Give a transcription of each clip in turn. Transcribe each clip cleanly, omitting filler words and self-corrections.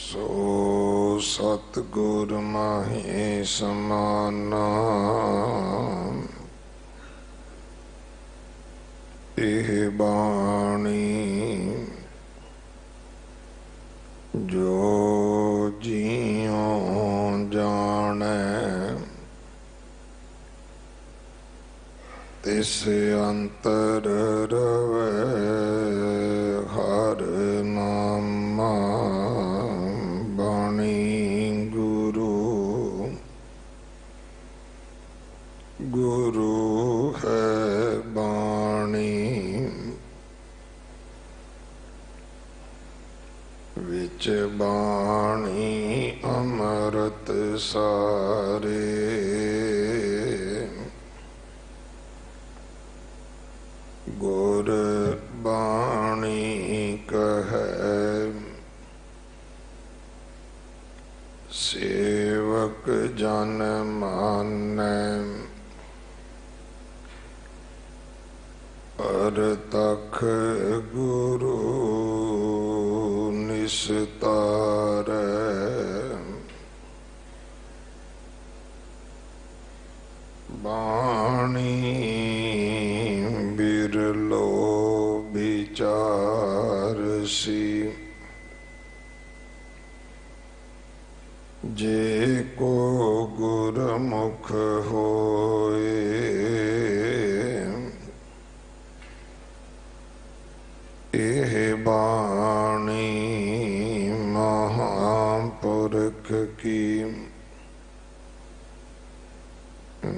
सो सतगुर माहे समाना एह बाणी जो जियो जाने तिस अंतर रवे हर नामा बाणी गुरु गुरु है बाणी विच बाणी अमृत सारे गुर बाणी कहे सेवक जन मानै अरतख गुरु निस्तारै बाणी बिरलो विचारसी जे को गुरमुख होए एह बाणी महापुरख की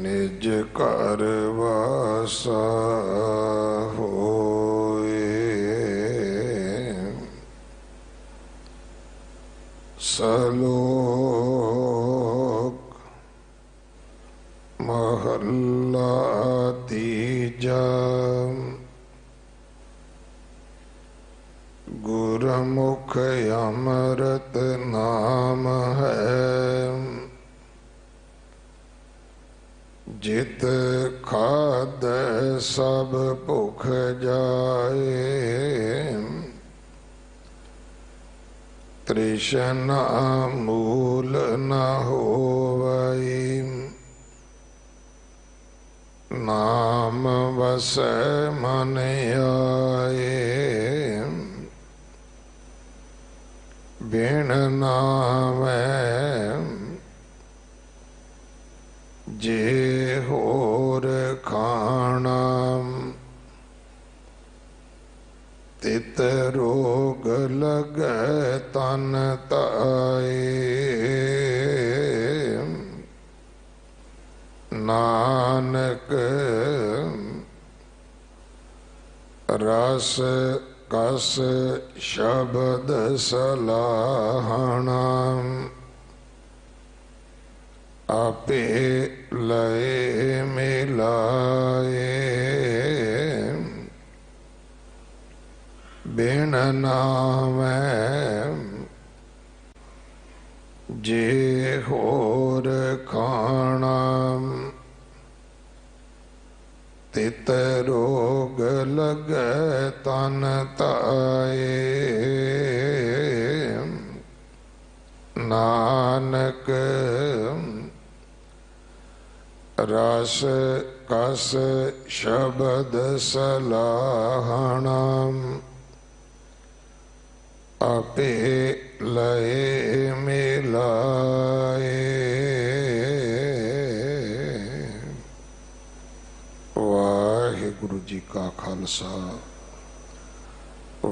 निज घर वासा होए सलोक महला तीजा गुरमुख अमृत नाम है जित खाद सब भुख जाए तृष्णा मूल न होवई नाम बस मन आए बिन नामै जे होर खाना तित रोग लगै तन ताए नानक रस कस शब्द सलाहना आपे लय मिलाए बिन नामै जे होर खाना तित रोग लगै तन ताए नानक रस कस शब्द सलाहना आपे लय मिलाए वाहिगुरु जी का खालसा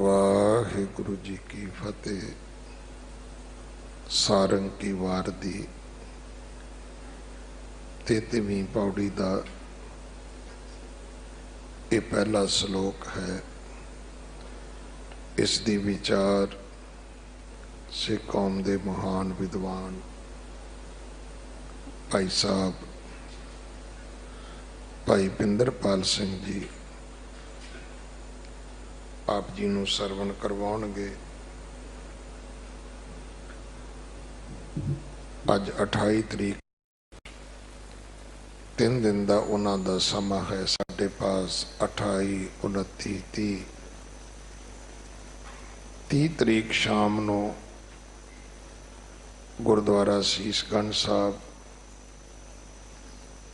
वाहिगुरु जी की फतेह। सारंग की वार दी 33वीं पौड़ी का ये पहला श्लोक है। इसकी विचार सिख कौम के महान विद्वान भाई साहब भाई पिंदरपाल सिंह जी आप जी नूं सरवण करवाउणगे। अज 28 तरीक 3 दिन का उन्हां दा समा है। साडे पास 28, 29, 30 तरीक शाम नूं ਗੁਰਦੁਆਰਾ ਸੀਸਗੰਜ ਸਾਹਿਬ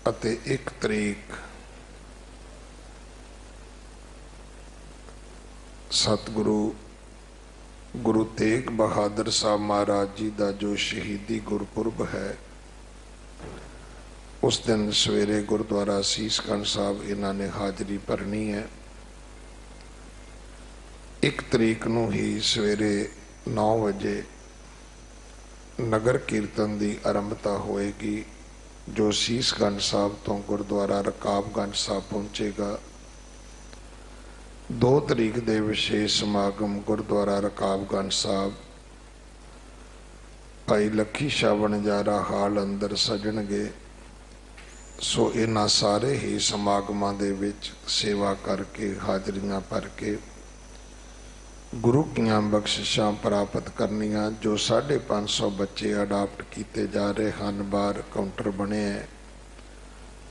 ਅਤੇ 1 ਤਰੀਕ ਸਤਿਗੁਰੂ ਗੁਰੂ ਤੇਗ ਬਹਾਦਰ ਸਾਹਿਬ महाराज जी का जो शहीदी गुरपुरब है, उस दिन सवेरे गुरुद्वारा सीसगंज साहब इन्होंने हाजरी भरनी है। 1 तरीक नूं ही सवेरे 9 बजे नगर कीर्तन की आरंभता होएगी, जो सीसगंज साहब तो गुरुद्वारा रकाबगंज साहब पहुँचेगा। 2 तरीक के विशेष समागम गुरुद्वारा रकाबगंज साहब भाई लखी शाह बनजारा हाल अंदर सजणगे। सो इन्हां सारे ही समागमां दे विच सेवा करके हाजरियां भर के गुरु कीआं बख्शिशां प्राप्त करनियां। जो 550 बच्चे अडाप्ट किए जा रहे हैं, बाहर काउंटर बने हैं,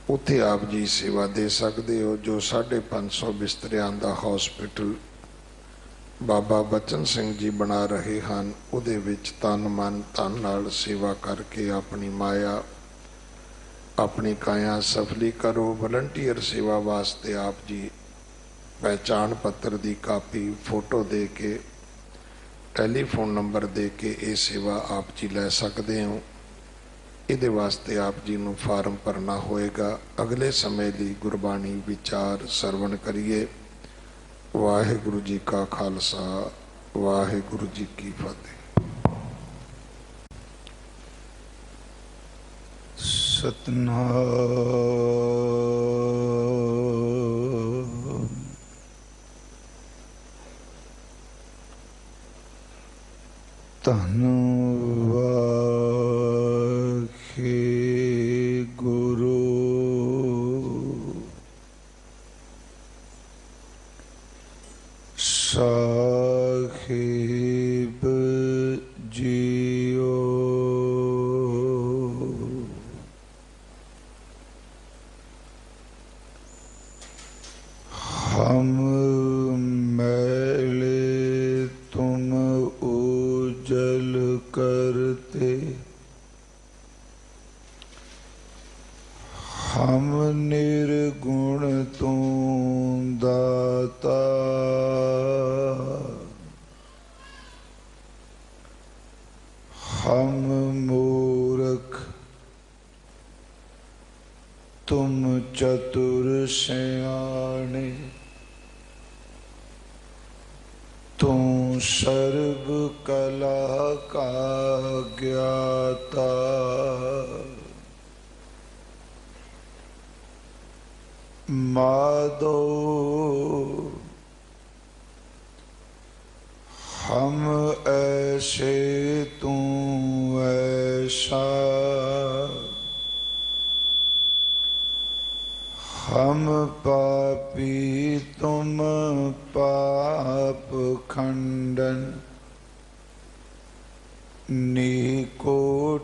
उत्थे आप जी सेवा दे सकते हो। जो 550 बिस्तरियां दा हॉस्पिटल बाबा बचन सिंह जी बना रहे हैं, उहदे विच तन मन धन नाल सेवा करके अपनी माया अपनी काया सफली करो। वलंटीयर सेवा वास्ते आप जी पहचान पत्र की कापी फोटो दे के टैलीफोन नंबर दे के ये सेवा आप जी लै सकते हो। इहदे वास्ते आप जी नूं फार्म भरना होएगा। अगले समय लिए गुरबाणी विचार सरवण करिए। वाहिगुरु जी का खालसा, वाहिगुरु जी की फतेह। सतनाम धन्यवाद गुरु साहिब जियो। हम मैले तुम उजल करते, हम निर्गुण तू दाता। हम मूर्ख तुम चतुर सयाने, तू सर्व कला का ज्ञाता। माधो हम ऐसे तू ऐसा, हम पापी तुम पाप खंडन। नीको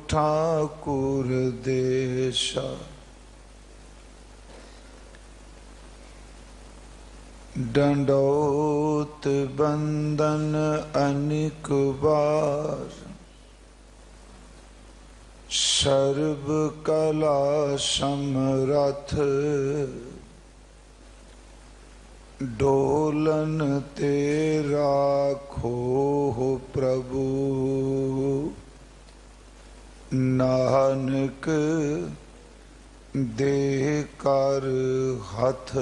ठाकुर देशा, दंडोत बंदन अनेक बार। सर्व कला समरथ, डोलन ते राखो प्रभु। नानक दे कर हथ।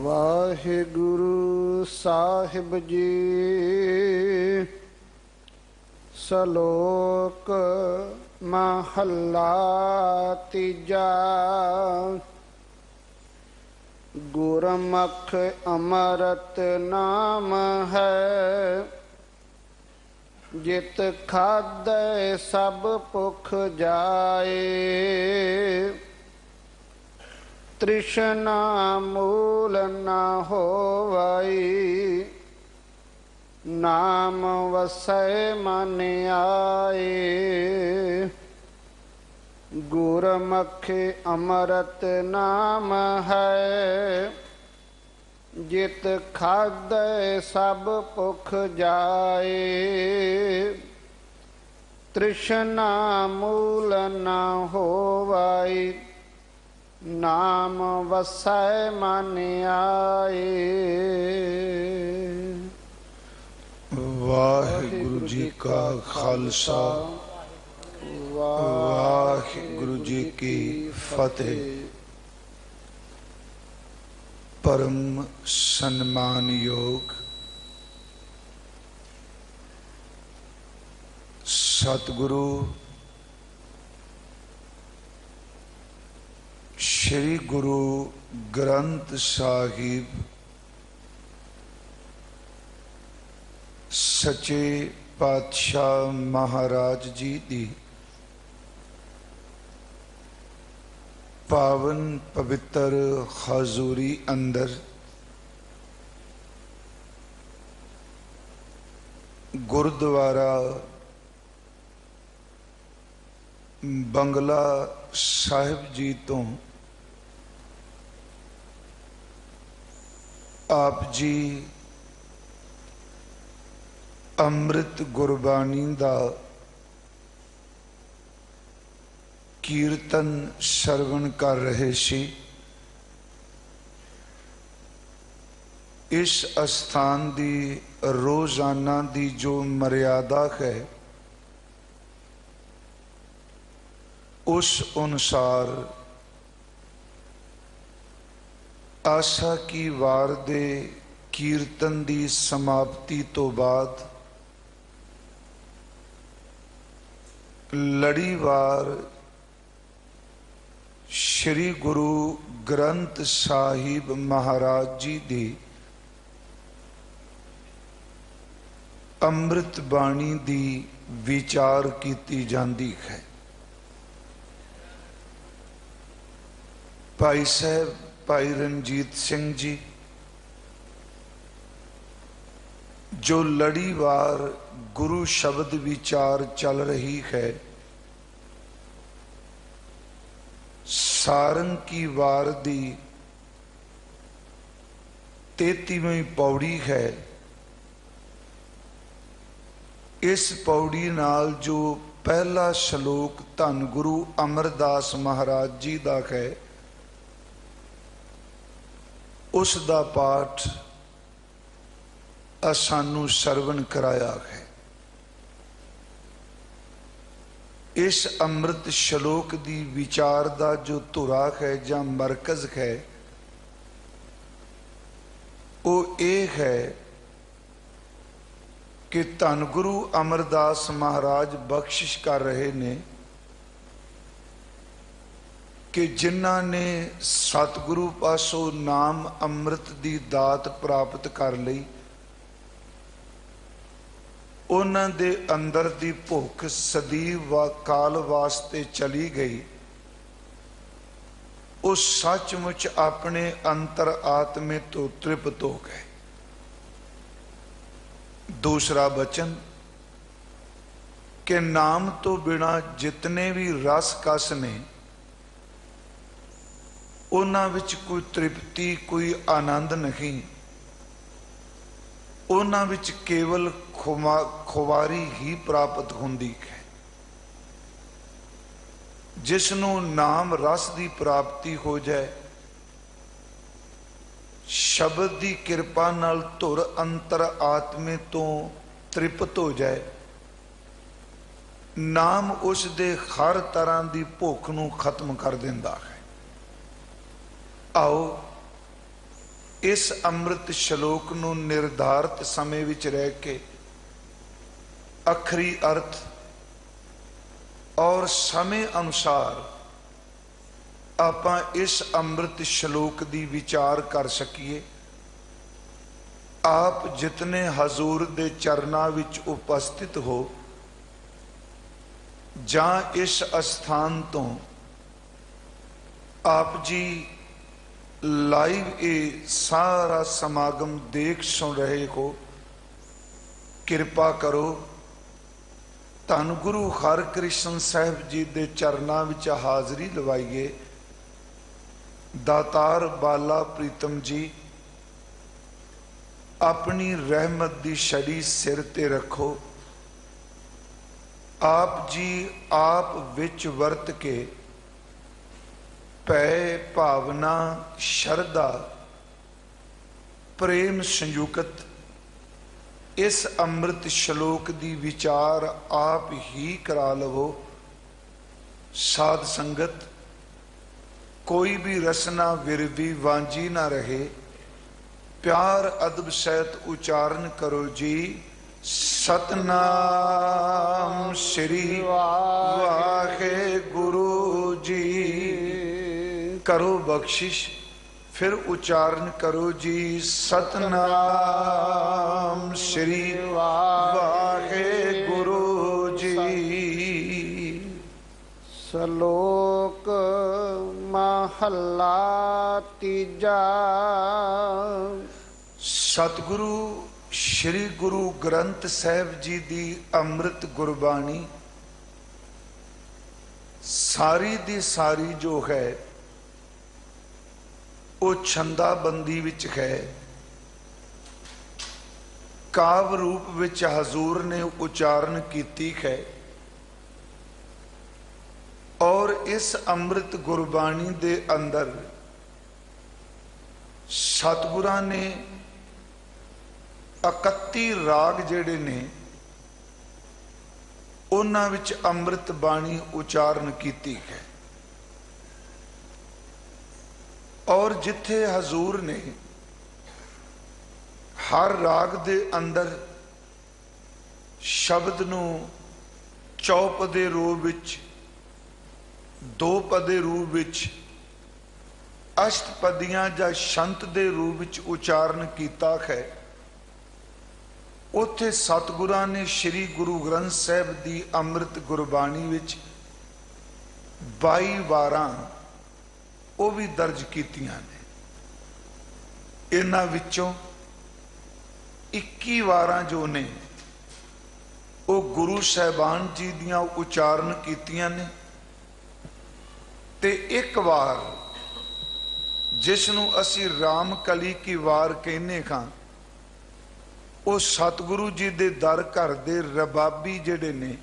वाहिगुरु साहिब जी सलोक महला तीजा। गुरमुख अमृत नाम है, जित खादै सब भुख जाए। तृष्णा मूल न होवई, नाम वसै मन आए। गुरमुख अमृत नाम है, जित खादै सब भुख जाए। ਤ੍ਰਿਸ਼ਨਾ ਮੂਲ ਨ ਹੋਵਾਈ, ਨਾਮ ਵਸੈ ਮਨ ਆਏ। ਵਾਹਿਗੁਰੂ ਜੀ ਕਾ ਖਾਲਸਾ, ਵਾਹਿਗੁਰੂ ਜੀ ਕੀ ਫਤਿਹ। परम सम्मान योग सतगुरु श्री गुरु ग्रंथ साहिब सच्चे पातशाह महाराज जी दी पावन पवित्र हजूरी अंदर गुरुद्वारा बंगला साहिब जी तो आप जी अमृत गुरबानी दा कीर्तन श्रवण कर रहे सी। इस स्थान दी रोजाना दी जो मर्यादा है उस अनुसार आशा की वार दे कीर्तन दी समाप्ति तो बाद लड़ीवार श्री गुरु ग्रंथ साहिब महाराज जी दी अमृत बाणी दी विचार की जाती है। भाई साहब भाई रणजीत सिंह जी जो लड़ीवार गुरु शब्द विचार चल रही है, सारंग की वार दी 33वीं पौड़ी है। इस पौड़ी नाल जो पहला श्लोक धन गुरु अमरदास महाराज जी दा है उस दा पाठ सानू सरवण कराया है। इस अमृत श्लोक दी विचार दा जो धुरा है या मरकज है वो ये है कि धन गुरु अमरदास महाराज बख्शिश कर रहे ने कि जिन्हां ने सतगुरु पासों नाम अमृत दी दात प्राप्त कर लई उन्हां दे अंदर दी भुख सदी व काल वास्ते चली गई। उस सचमुच अपने अंतर आत्मे तो तृप्त हो गए। दूसरा वचन के नाम तो बिना जितने भी रस कस ने उन्हां विच कोई तृप्ति कोई आनंद नहीं, उन्हां विच केवल खुवारी ही प्राप्त होंदी है। जिसनों नाम रस की प्राप्ति हो जाए, शब्द की कृपा नाल धुर अंतर आत्मे तो तृप्त हो जाए, नाम उस दे हर तरह की भुख नूं खत्म कर देंदा है। आओ इस अमृत श्लोक नूं निर्धारित समय विच रह के अखरी अर्थ और समय अनुसार आपां इस अमृत श्लोक दी विचार कर सकीए। आप जितने हजूर दे चरना विच उपस्थित हो जां इस स्थान तो आप जी लाइव ये सारा समागम देख सुन रहे हो, कृपा करो धन गुरु हरकृष्ण साहब जी दे चरना विच हाजरी लवाइए। दातार बाला प्रीतम जी अपनी रहमत दी छड़ी सिर ते रखो। आप जी आप विच वरत के पै भावना शरदा प्रेम संयुक्त इस अमृत श्लोक दी विचार आप ही करा लवो। साध संगत कोई भी रसना विरवी वांझी ना रहे, प्यार अदब सहित उच्चारण करो जी। सतनाम श्री वाहे गुरु जी। करो बख्शिश, फिर उच्चारण करो जी। सतनाम श्री वाहे गुरु जी। श्लोक महला तीजा। सतगुरु श्री गुरु ग्रंथ साहिब जी दी अमृत गुरबाणी सारी दी सारी जो है वो छंदाबंदी विच है, काव रूप विच हजूर ने उच्चारण कीती है। और इस अमृत गुरबाणी दे अंदर सतगुरां ने 31 राग जेड़े ने उन्हां विच अमृत बाणी उच्चारण कीती है। और जिथे हजूर ने हर राग दे अंदर शब्द नूं चौपदे रूप विच, दो पदे रूप विच, अष्टपदियां जां शंत दे रूप विच उच्चारण कीता है, उत्थे सतगुरां ने श्री गुरु ग्रंथ साहिब दी अमृत गुरबाणी विच 22 वारां वो भी दर्ज कीतियां ने। इन्हां विचों 21 वारां जो ने वो गुरु साहिबान जी दियां उच्चारण कीतियां ने, ते एक वार जिसनों असी राम कली की वार कहने हां, वो सतगुरु जी दे दर घर दे रबाबी जेड़े ने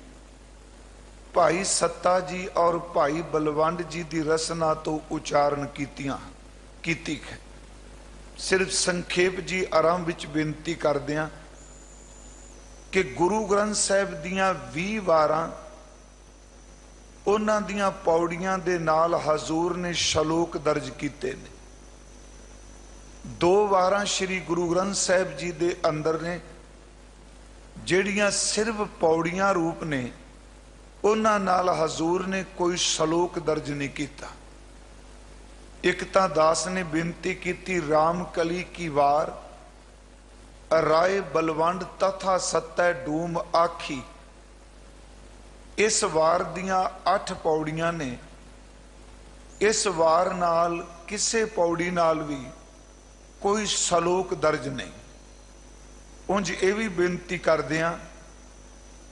भाई सत्ता जी और भाई बलवंड जी की रसना तो उच्चारण कीती है। सिर्फ संखेप जी आराम विच बेनती करदियां कि गुरु ग्रंथ साहिब दियां 20 वारां उन्हां दियां पौड़ियां दे नाल हजूर ने श्लोक दर्ज कीते ने। 2 वारां श्री गुरु ग्रंथ साहिब जी दे अंदर ने जेड़ियां सिर्फ पौड़ियां रूप ने, उन्हां नाल हजूर ने कोई श्लोक दर्ज नहीं किया। एक तां दास ने बेनती की राम कली की वार, राय बलवंड तथा सत्तै डूम आखी। इस वार दियां 8 पौड़ियां ने। इस वार नाल किसे पौड़ी नाल भी कोई श्लोक दर्ज नहीं। उंज ये भी बेनती करदियां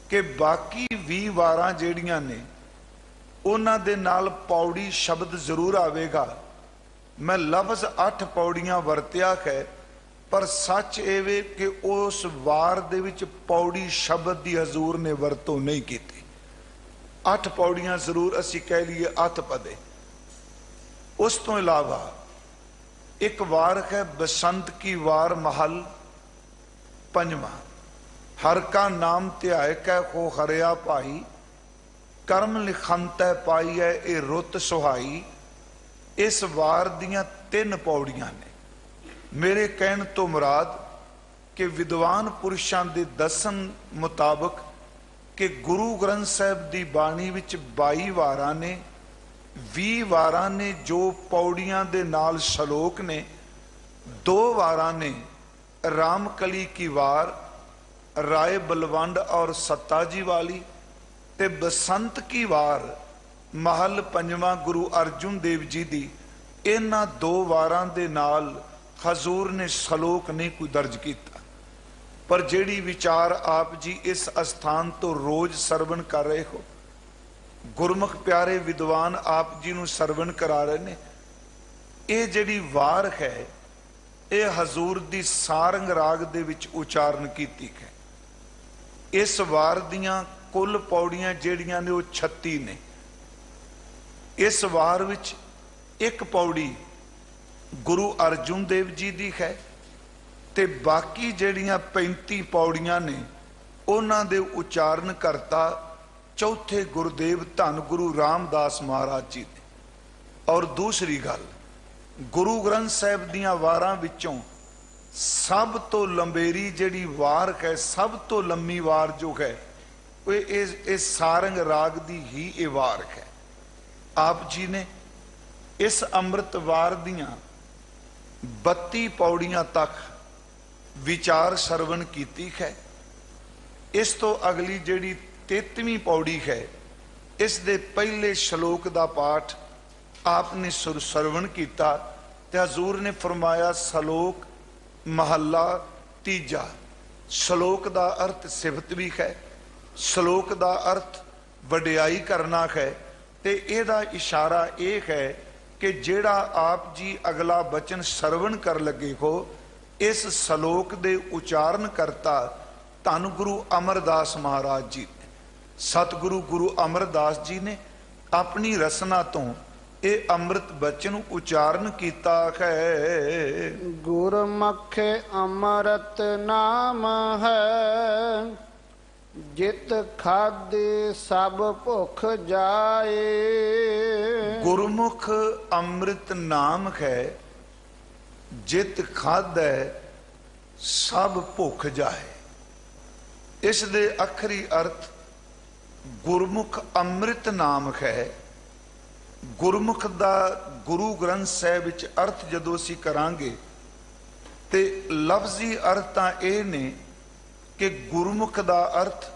कि बाकी 20 वारां जेड़ियां ने उन्हां दे नाल पौड़ी शब्द जरूर आवेगा। मैं लफ्ज 8 पौड़ियां वरतिया है, पर सच एवे कि उस वार दे विच पौड़ी शब्द दी हजूर ने वरतों नहीं की। 8 पौड़ियां जरूर असी कह लीए 8 पदे। उस तो इलावा एक वार है बसंत की वार महल 5वां। हर का नाम ध्याय कै हो हरिया भाई, कर्म लिखंतै पाई है ये रुत सुहाई। इस वार दियां 3 पौड़ियां ने। मेरे कहन तो मुराद कि विद्वान पुरुषां दे दसन मुताबक कि गुरु ग्रंथ साहिब दी बाणी विच 22 वारां ने, 20 वारां ने जो पौड़ियां दे नाल श्लोक ने, 2 वारां ने राम कली की वार, राय बलवंड और सत्ता जी वाली, ते बसंत की वार महल 5वां गुरु अर्जुन देव जी दी। इन्हां 2 वारां दे नाल हजूर ने श्लोक नहीं कोई दर्ज किया। पर जेड़ी विचार आप जी इस स्थान तो रोज सरवण कर रहे हो, गुरमुख प्यारे विद्वान आप जी नूं सरवण करा रहे ने, ये जेड़ी वार है ये हजूर दी सारंग राग दे विच उच्चारण कीती है। इस वार दियां कुल पौड़ियां ਜਿਹੜੀਆਂ ਨੇ ਉਹ 36 ਨੇ। इस वार विच एक पौड़ी गुरु अर्जुन देव जी दी है ते बाकी ਜਿਹੜੀਆਂ 35 पौड़ियां ने ਉਹਨਾਂ ਦੇ उचारण करता चौथे गुरुदेव धन गुरु रामदास महाराज जी ने। और दूसरी गल, गुरु ग्रंथ साहिब दियां वारां विचों सब तो लंबेरी जिहड़ी वार है, सब तो लंबी वार जो है वो सारंग राग दी ही ये वार है। आप जी ने इस अमृत वार दियां 32 पौड़ियां तक विचार सरवण कीती है। इस तो अगली जिहड़ी 33वीं पौड़ी है, इस दे पहले श्लोक दा पाठ आपने सरवण किया ते हजूर ने फरमाया श्लोक महला तीजा। श्लोक दा अर्थ सिफत भी है, श्लोक दा अर्थ वडियाई करना है। ते इहदा इशारा यह है कि जेड़ा आप जी अगला बचन सरवण कर लगे हो, इस श्लोक दे उचारण करता धन गुरु अमरदास महाराज जी ने, सतगुरु गुरु अमरदास जी ने अपनी रसना तो ये अमृत बचन उचारण किया है। गुरमुख अमृत नाम है, जित खादे सब भुख जाए। गुरमुख अमृत नाम है, जित खादे सब भुख जाए। इस दे अखरी अर्थ गुरमुख अमृत नाम है। गुरमुख दा गुरु ग्रंथ साहिब विच अर्थ जदों असीं करांगे ते लफ्जी अर्थ तां इह ने कि गुरमुख दा अर्थ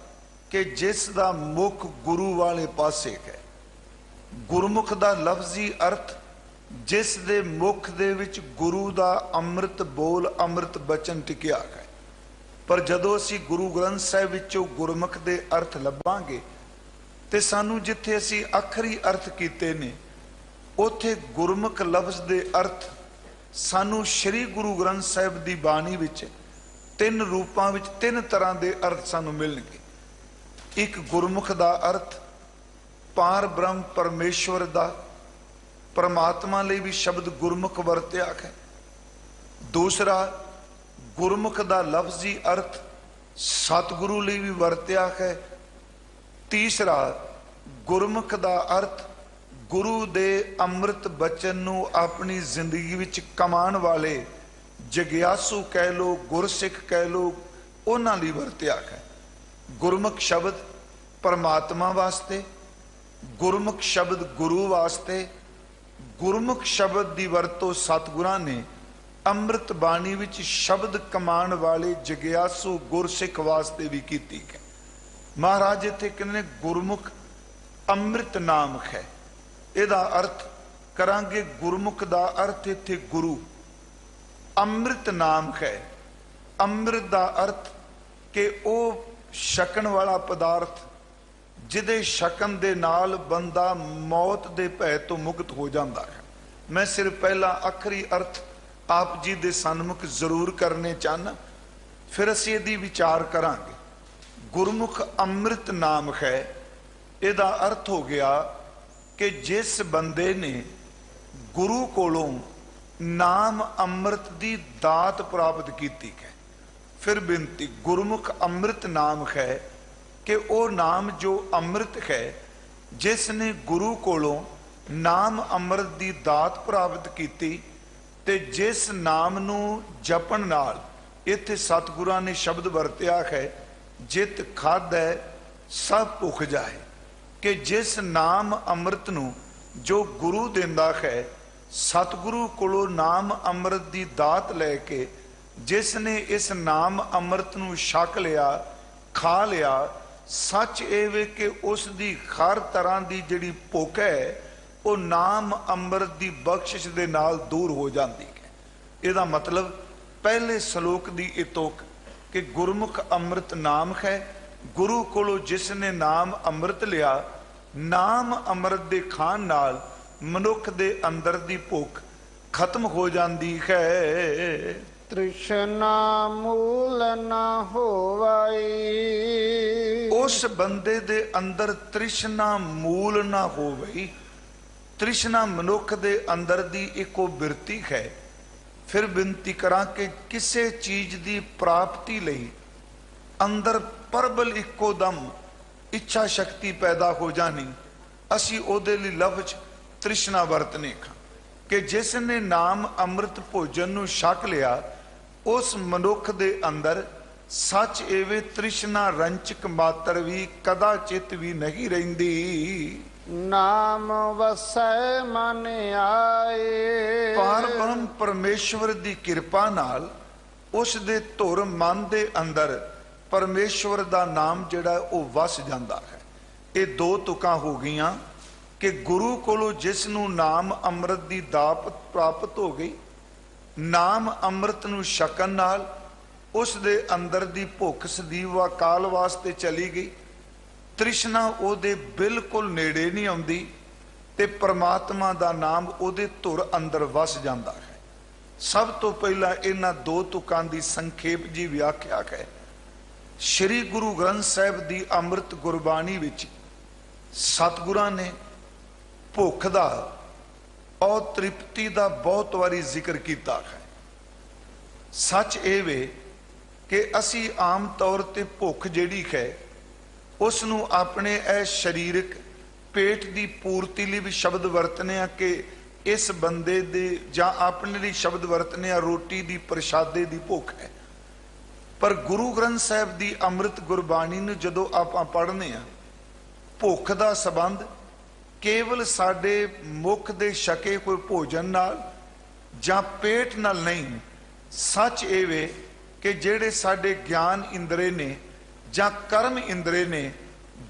कि जिस दा मुख गुरु वाले पासे है। गुरमुख दा लफ्जी अर्थ जिस दे मुख दे विच गुरु दा अमृत बोल अमृत बचन टिकिया है। पर जदों असीं गुरु ग्रंथ साहिब विचों गुरमुख दे अर्थ लभांगे ते सानू जिथे असीं आखरी अर्थ कीते ने, उथे गुरमुख लफ्ज दे अर्थ सानू श्री गुरु ग्रंथ साहिब दी बाणी विच 3 रूपां विच 3 तरह दे अर्थ सानू मिलणगे। एक गुरमुख दा अर्थ पार ब्रह्म परमेश्वर दा, परमात्मा लई भी शब्द गुरमुख वरत्या है। दूसरा गुरमुख दा लफ्जी अर्थ सतगुरु लई भी वरत्या है। तीसरा गुरमुख दा अर्थ गुरु दे अमृत बचन नू अपनी जिंदगी विच कमान वाले जग्यासू कह लो, गुरसिख कह लो, उन्हां लई वरत्या है। गुरमुख शब्द परमात्मा वास्ते, गुरमुख शब्द गुरु वास्ते, गुरमुख शब्द की वरतों सतगुरां ने अमृत बाणी विच शब्द कमान वाले जग्यासू गुरसिख वास्ते भी कीती है। महाराज इत्थे कहने गुरमुख अमृत नाम है। इहदा अर्थ करांगे, गुरमुख दा अर्थ इत्थे गुरु, अमृत नाम है। अमृत दा अर्थ कि ओ छकण वाला पदार्थ जिहदे छकण दे नाल बंदा मौत दे भय तो मुक्त हो जाता है। मैं सिर्फ पहला आखरी अर्थ आप जी दे सन्मुख जरूर करने चाहना, फिर असीं इहदी विचार करांगे। गुरमुख अमृत नाम है, इहदा अर्थ हो गया कि जिस बंदे ने गुरु कोलों नाम अमृत दी दात प्राप्त की है। फिर बेनती, गुरमुख अमृत नाम है कि वो नाम जो अमृत है, जिसने गुरु कोलों नाम अमृत दी दात प्राप्त की ते जिस नाम नू जपन नाल, इत्थे सतगुरां ने शब्द वरत्या है जित खादै सब भुख जाए, कि जिस नाम अमृत नू जो गुरु देंदा है, सतगुरु कोलों नाम अमृत दी दात लैके जिसने इस नाम अमृत नू छक लिया, खा लिया, सच एवे कि उस दी हर तरह की जिहड़ी भुख है वो नाम अमृत दी बख्शिश दे नाल दूर हो जाती है। इहदा मतलब पहले श्लोक दी इतोक कि गुरमुख अमृत नाम है। गुरु कोलों जिसने नाम अमृत लिया, नाम अमृत दे खान नाल मनुख दे अंदर दी भुख खत्म हो जाती है। ਤ੍ਰਿਸ਼ਨਾ ਮੂਲ ਨਾ ਹੋਵਈ। ਉਸ ਬੰਦੇ ਦੇ ਅੰਦਰ ਤ੍ਰਿਸ਼ਨਾ ਮੂਲ ਨਾ ਹੋਵਈ। ਤ੍ਰਿਸ਼ਨਾ ਮਨੁੱਖ ਦੇ ਅੰਦਰ ਦੀ ਇੱਕੋ ਬਿਰਤੀ ਹੈ। ਫਿਰ ਬੇਨਤੀ ਕਰਾਂ ਕਿ ਕਿਸੇ ਚੀਜ਼ ਦੀ ਪ੍ਰਾਪਤੀ ਲਈ ਅੰਦਰ ਪ੍ਰਬਲ ਇੱਕੋ ਦਮ ਇੱਛਾ ਸ਼ਕਤੀ ਪੈਦਾ ਹੋ ਜਾਣੀ, ਅਸੀਂ ਉਹਦੇ ਲਈ ਲਫ਼ਜ਼ ਤ੍ਰਿਸ਼ਨਾ ਵਰਤਨੇ ਖਾਂ ਕਿ ਜਿਸ ਨੇ ਨਾਮ ਅੰਮ੍ਰਿਤ ਭੋਜਨ ਨੂੰ ਛਕ ਲਿਆ, ਉਸ ਮਨੁੱਖ ਦੇ ਅੰਦਰ ਸੱਚ ਐਵੇਂ ਤ੍ਰਿਸ਼ਨਾ ਰੰਚਕ ਮਾਤਰ ਵੀ ਕਦਾਚਿਤ ਵੀ ਨਹੀਂ ਰਹਿੰਦੀ। ਨਾਮ ਵਸੈ ਮਨ ਆਏ। ਪਾਰ ਬ੍ਰਹਮ ਪਰਮੇਸ਼ਵਰ ਦੀ ਕਿਰਪਾ ਨਾਲ ਉਸ ਦੇ ਧੁਰ ਮਨ ਦੇ ਅੰਦਰ ਪਰਮੇਸ਼ਵਰ ਦਾ ਨਾਮ ਜਿਹੜਾ ਉਹ ਵਸ ਜਾਂਦਾ ਹੈ। ਇਹ ਦੋ ਤੁਕਾਂ ਹੋ ਗਈਆਂ ਕਿ ਗੁਰੂ ਕੋਲੋਂ ਜਿਸ ਨੂੰ ਨਾਮ ਅੰਮ੍ਰਿਤ ਦੀ ਦਾਤ ਪ੍ਰਾਪਤ ਹੋ ਗਈ, ਨਾਮ ਅੰਮ੍ਰਿਤ ਨੂੰ ਛਕਣ ਨਾਲ ਉਸ ਦੇ ਅੰਦਰ ਦੀ ਭੁੱਖ ਸਦੀਵ ਅਕਾਲ ਵਾਸਤੇ ਚਲੀ ਗਈ। ਤ੍ਰਿਸ਼ਨਾ ਉਹਦੇ ਬਿਲਕੁਲ ਨੇੜੇ ਨਹੀਂ ਆਉਂਦੀ ਤੇ ਪ੍ਰਮਾਤਮਾ ਦਾ ਨਾਮ ਉਹਦੇ ਧੁਰ ਅੰਦਰ ਵਸ ਜਾਂਦਾ ਹੈ। ਸਭ ਤੋਂ ਪਹਿਲਾਂ ਇਹਨਾਂ ਦੋ ਤੁਕਾਂ ਦੀ ਸੰਖੇਪ ਜੀ ਵਿਆਖਿਆ ਹੈ। ਸ੍ਰੀ ਗੁਰੂ ਗ੍ਰੰਥ ਸਾਹਿਬ ਦੀ ਅੰਮ੍ਰਿਤ ਗੁਰਬਾਣੀ ਵਿੱਚ ਸਤਿਗੁਰਾਂ ਨੇ ਭੁੱਖ ਦਾ ਔਰ ਤ੍ਰਿਪਤੀ ਦਾ ਬਹੁਤ ਵਾਰੀ ਜ਼ਿਕਰ ਕੀਤਾ ਹੈ। ਸੱਚ ਇਹ ਵੇ ਕਿ ਅਸੀਂ ਆਮ ਤੌਰ ਤੇ ਭੁੱਖ ਜਿਹੜੀ ਹੈ ਉਸ ਨੂੰ ਆਪਣੇ ਇਹ ਸਰੀਰਕ ਪੇਟ ਦੀ ਪੂਰਤੀ ਲਈ ਵੀ ਸ਼ਬਦ ਵਰਤਨੇ ਆ ਕਿ ਇਸ ਬੰਦੇ ਦੇ, ਜਾਂ ਆਪਣੇ ਲਈ ਸ਼ਬਦ ਵਰਤਨੇ ਆ ਰੋਟੀ ਦੀ ਪ੍ਰਸ਼ਾਦੇ ਦੀ ਭੁੱਖ ਹੈ। ਪਰ ਗੁਰੂ ਗ੍ਰੰਥ ਸਾਹਿਬ ਦੀ ਅੰਮ੍ਰਿਤ ਗੁਰਬਾਣੀ ਨੂੰ ਜਦੋਂ ਆਪਾਂ ਪੜ੍ਹਨੇ ਆ, ਭੁੱਖ ਦਾ ਸੰਬੰਧ ਕੇਵਲ ਸਾਡੇ ਮੁਖ ਦੇ ਛਕੇ ਕੋਈ ਭੋਜਨ ਨਾਲ ਜਾਂ ਪੇਟ ਨਾਲ ਨਹੀਂ। ਸੱਚ ਇਹ ਵੇ ਕਿ ਜਿਹੜੇ ਸਾਡੇ ਗਿਆਨ ਇੰਦਰੇ ਨੇ ਜਾਂ ਕਰਮ ਇੰਦਰੇ ਨੇ,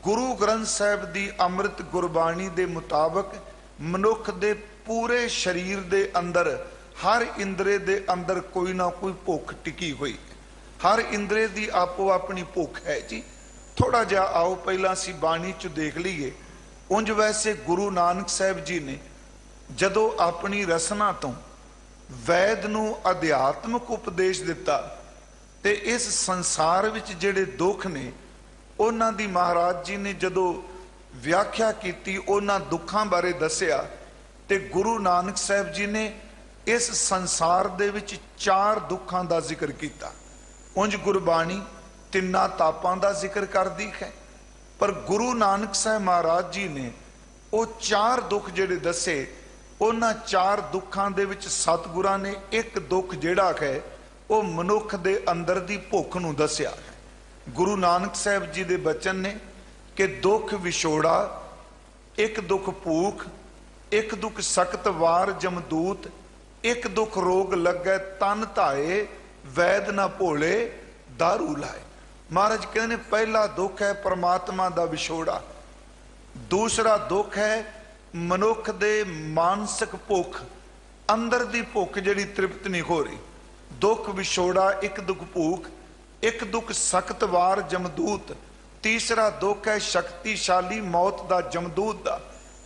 ਗੁਰੂ ਗ੍ਰੰਥ ਸਾਹਿਬ ਦੀ ਅੰਮ੍ਰਿਤ ਗੁਰਬਾਣੀ ਦੇ ਮੁਤਾਬਕ ਮਨੁੱਖ ਦੇ ਪੂਰੇ ਸਰੀਰ ਦੇ ਅੰਦਰ ਹਰ ਇੰਦਰੇ ਦੇ ਅੰਦਰ ਕੋਈ ਨਾ ਕੋਈ ਭੁੱਖ ਟਿਕੀ ਹੋਈ ਹੈ। ਹਰ ਇੰਦਰੇ ਦੀ ਆਪੋ ਆਪਣੀ ਭੁੱਖ ਹੈ ਜੀ। ਥੋੜਾ ਜਿਹਾ ਆਓ ਪਹਿਲਾਂ ਅਸੀਂ ਬਾਣੀ ਚ ਦੇਖ ਲਈਏ। ਉਂਝ ਵੈਸੇ ਗੁਰੂ ਨਾਨਕ ਸਾਹਿਬ ਜੀ ਨੇ ਜਦੋਂ ਆਪਣੀ ਰਸਨਾ ਤੋਂ ਵੈਦ ਨੂੰ ਅਧਿਆਤਮਿਕ ਉਪਦੇਸ਼ ਦਿੱਤਾ ਤੇ ਇਸ ਸੰਸਾਰ ਵਿੱਚ ਜਿਹੜੇ ਦੁੱਖ ਨੇ ਉਹਨਾਂ ਦੀ ਮਹਾਰਾਜ ਜੀ ਨੇ ਜਦੋਂ ਵਿਆਖਿਆ ਕੀਤੀ, ਉਹਨਾਂ ਦੁੱਖਾਂ ਬਾਰੇ ਦੱਸਿਆ ਤੇ ਗੁਰੂ ਨਾਨਕ ਸਾਹਿਬ ਜੀ ਨੇ ਇਸ ਸੰਸਾਰ ਦੇ ਵਿੱਚ 4 ਦੁੱਖਾਂ ਦਾ ਜ਼ਿਕਰ ਕੀਤਾ। ਉਂਝ ਗੁਰਬਾਣੀ ਤਿੰਨਾਂ ਤਾਪਾਂ ਦਾ ਜ਼ਿਕਰ ਕਰਦੀ ਹੈ, ਪਰ ਗੁਰੂ ਨਾਨਕ ਸਾਹਿਬ ਮਹਾਰਾਜ ਜੀ ਨੇ ਉਹ 4 ਦੁੱਖ ਜਿਹੜੇ ਦੱਸੇ, ਉਹਨਾਂ 4 ਦੁੱਖਾਂ ਦੇ ਵਿੱਚ ਸਤਿਗੁਰਾਂ ਨੇ ਇੱਕ ਦੁੱਖ ਜਿਹੜਾ ਹੈ ਉਹ ਮਨੁੱਖ ਦੇ ਅੰਦਰ ਦੀ ਭੁੱਖ ਨੂੰ ਦੱਸਿਆ ਹੈ। ਗੁਰੂ ਨਾਨਕ ਸਾਹਿਬ ਜੀ ਦੇ ਬਚਨ ਨੇ ਕਿ ਦੁੱਖ ਵਿਛੋੜਾ, ਇੱਕ ਦੁੱਖ ਭੂਖ, ਇੱਕ ਦੁੱਖ ਸਖਤ ਵਾਰ ਜਮਦੂਤ, ਇੱਕ ਦੁੱਖ ਰੋਗ ਲੱਗੈ ਤਨ ਧਾਏ, ਵੈਦ ਨਾ ਭੋਲੇ ਦਾਰੂ ਲਾਏ। ਮਹਾਰਾਜ ਕਹਿੰਦੇ ਨੇ ਪਹਿਲਾ ਦੁੱਖ ਹੈ ਪਰਮਾਤਮਾ ਦਾ ਵਿਛੋੜਾ, ਦੂਸਰਾ ਦੁੱਖ ਹੈ ਮਨੁੱਖ ਦੇ ਮਾਨਸਿਕ ਭੁੱਖ, ਅੰਦਰ ਦੀ ਭੁੱਖ ਜਿਹੜੀ ਤ੍ਰਿਪਤ ਨਹੀਂ ਹੋ ਰਹੀ। ਦੁੱਖ ਵਿਛੋੜਾ, ਇੱਕ ਦੁੱਖ ਭੂਖ, ਇੱਕ ਦੁੱਖ ਸਖਤ ਵਾਰ ਜਮਦੂਤ, ਤੀਸਰਾ ਦੁੱਖ ਹੈ ਸ਼ਕਤੀਸ਼ਾਲੀ ਮੌਤ ਦਾ ਜਮਦੂਤ ਦਾ,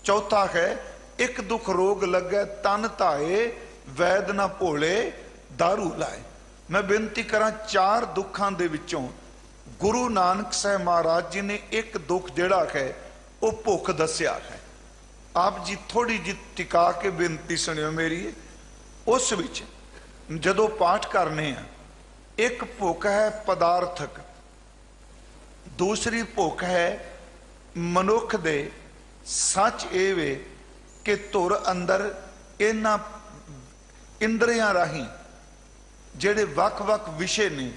ਚੌਥਾ ਹੈ ਇੱਕ ਦੁੱਖ ਰੋਗ ਲੱਗੈ ਤਨ ਧਾਏ, ਵੈਦ ਨਾ ਭੋਲੇ ਦਾਰੂ ਲਾਏ। ਮੈਂ ਬੇਨਤੀ ਕਰਾਂ 4 ਦੁੱਖਾਂ ਦੇ ਵਿੱਚੋਂ ਗੁਰੂ ਨਾਨਕ ਸਾਹਿਬ ਮਹਾਰਾਜ ਜੀ ਨੇ ਇੱਕ ਦੁੱਖ ਜਿਹੜਾ ਹੈ ਉਹ ਭੁੱਖ ਦੱਸਿਆ ਹੈ। ਆਪ ਜੀ ਥੋੜੀ ਜਿਹੀ ਟਿਕਾ ਕੇ ਬੇਨਤੀ ਸੁਣਿਓ ਮੇਰੀ। ਉਸ ਵਿੱਚ ਜਦੋਂ ਪਾਠ ਕਰਨੇ ਆ, ਇੱਕ ਭੁੱਖ ਹੈ ਪਦਾਰਥਕ, ਦੂਸਰੀ ਭੁੱਖ ਹੈ ਮਨੁੱਖ ਦੇ। ਸੱਚ ਇਹ ਵੇ ਕਿ ਧੁਰ ਅੰਦਰ ਇਹਨਾਂ ਇੰਦਰੀਆਂ ਰਾਹੀਂ ਜਿਹੜੇ ਵੱਖ-ਵੱਖ ਵਿਸ਼ੇ ਨੇ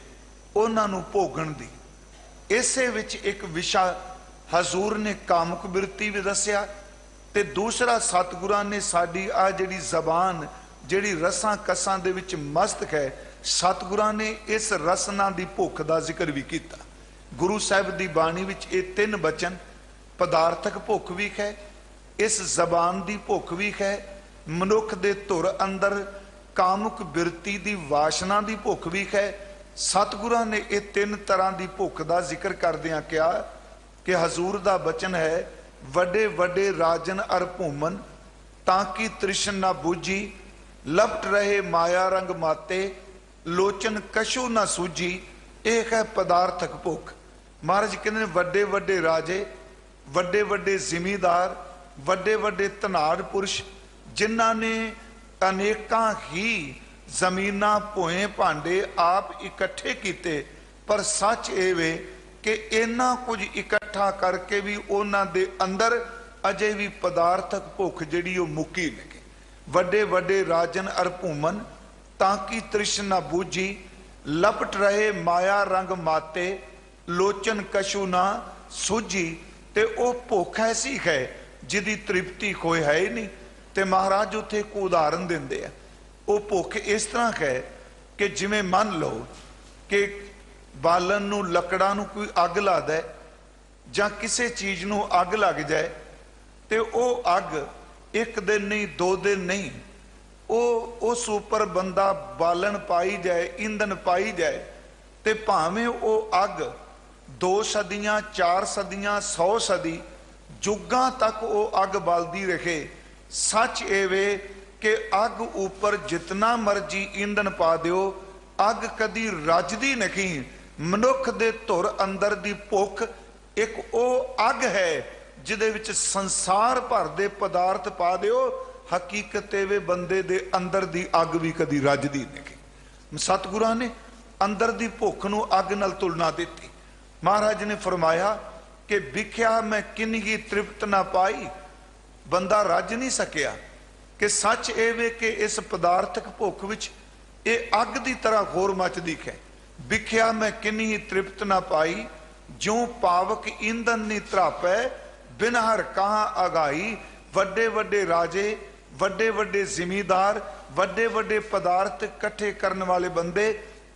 ਉਹਨਾਂ ਨੂੰ ਭੋਗਣ ਦੀ, ਇਸੇ ਵਿੱਚ ਇੱਕ ਵਿਸ਼ਾ ਹਜ਼ੂਰ ਨੇ ਕਾਮਕ ਬਿਰਤੀ ਵੀ ਦੱਸਿਆ ਤੇ ਦੂਸਰਾ ਸਤਿਗੁਰਾਂ ਨੇ ਸਾਡੀ ਆ ਜਿਹੜੀ ਜ਼ਬਾਨ ਜਿਹੜੀ ਰਸਾਂ ਕਸਾਂ ਦੇ ਵਿੱਚ ਮਸਤ ਹੈ, ਸਤਿਗੁਰਾਂ ਨੇ ਇਸ ਰਸਨਾ ਦੀ ਭੁੱਖ ਦਾ ਜ਼ਿਕਰ ਵੀ ਕੀਤਾ। ਗੁਰੂ ਸਾਹਿਬ ਦੀ ਬਾਣੀ ਵਿੱਚ ਇਹ 3 ਬਚਨ, ਪਦਾਰਥਕ ਭੁੱਖ ਵੀ ਹੈ, ਇਸ ਜ਼ਬਾਨ ਦੀ ਭੁੱਖ ਵੀ ਹੈ, ਮਨੁੱਖ ਦੇ ਧੁਰ ਅੰਦਰ ਕਾਮੁਕ ਬਿਰਤੀ ਦੀ ਵਾਸ਼ਨਾ ਦੀ ਭੁੱਖ ਵੀ ਹੈ। ਸਤਿਗੁਰਾਂ ਨੇ ਇਹ 3 ਤਰ੍ਹਾਂ ਦੀ ਭੁੱਖ ਦਾ ਜ਼ਿਕਰ ਕਰਦਿਆਂ ਕਿਹਾ ਕਿ ਹਜ਼ੂਰ ਦਾ ਬਚਨ ਹੈ, ਵੱਡੇ ਵੱਡੇ ਰਾਜਨ ਅਰ ਭੂਮਨ ਤਾਂ ਕਿ ਤ੍ਰਿਸ਼ਨ ਨਾ ਬੂਝੀ, ਲਪਟ ਰਹੇ ਮਾਇਆ ਰੰਗ ਮਾਤੇ, लोचन कशु ना सूझी, एक है पदार्थक भुख। महाराज कहते हैं वड्डे वड्डे राजे, वड्डे वड्डे जिमीदार, वड्डे वड्डे धनाड़ पुरुष जिन्हां ने अनेकां ही जमीनां भोए भांडे आप इकट्ठे कीते, पर सच ये वे कि इन्ना कुछ इकट्ठा करके भी उन्हां दे अंदर अजे भी पदार्थक भुख जिहड़ी ओह मुक्की नहीं। वड्डे वड्डे राजन अर भूमन ताकि तृष्णा बूझी, लपट रहे माया रंग माते, लोचन कशु ना सूझी। ते ओ भुख ऐसी है जिहदी तृप्ति कोई है ही नहीं। ते महाराज उत्थे एक उदाहरण दिंदे आ, ओ भुख इस तरह है कि जिवें मान लो कि बालन नूं लकड़ां नूं कोई अग लादा है जां किसी चीज़ नूं अग लग जाए ते ओ अग एक दिन नहीं, दो दिन नहीं, ओ उस उपर बंदा बालन पाई जाए, ईंधन पाई जाए, ते भावें ओ अग 2 सदियां, 4 सदियां, 100 सदी जुगां तक वो अग बलदी रहे। सच ये वे कि अग उपर जितना मर्जी ईंधन पा दिओ, अग कदी रजदी नहीं। मनुख दे धुर अंदर दी भुख एक ओ अग है जिहदे विच संसार भर दे पदार्थ पा दिओ, हकीकत वे बंदे दे अंदर दी अग भी कदी रजदी नहीं। सतगुरां ने अंदर दी भुख नूं अग नाल तुलना दिती। महाराज ने फरमाया कि विख्या मैं किन्ही तृप्त ना पाई, बंदा रज नहीं सकिया। कि सच ये वे कि इस पदार्थक भुख विच ये अग की तरह होर मचदी है। विख्या मैं किन्ही तृप्त ना पाई, ज्यों पावक ईंधन नी त्रापै, बिन हर कहाँ अगाई। वड्डे वड्डे राजे, वड्डे वड्डे जिमीदार, वड्डे वड्डे पदार्थ इकट्ठे करने वाले बंदे,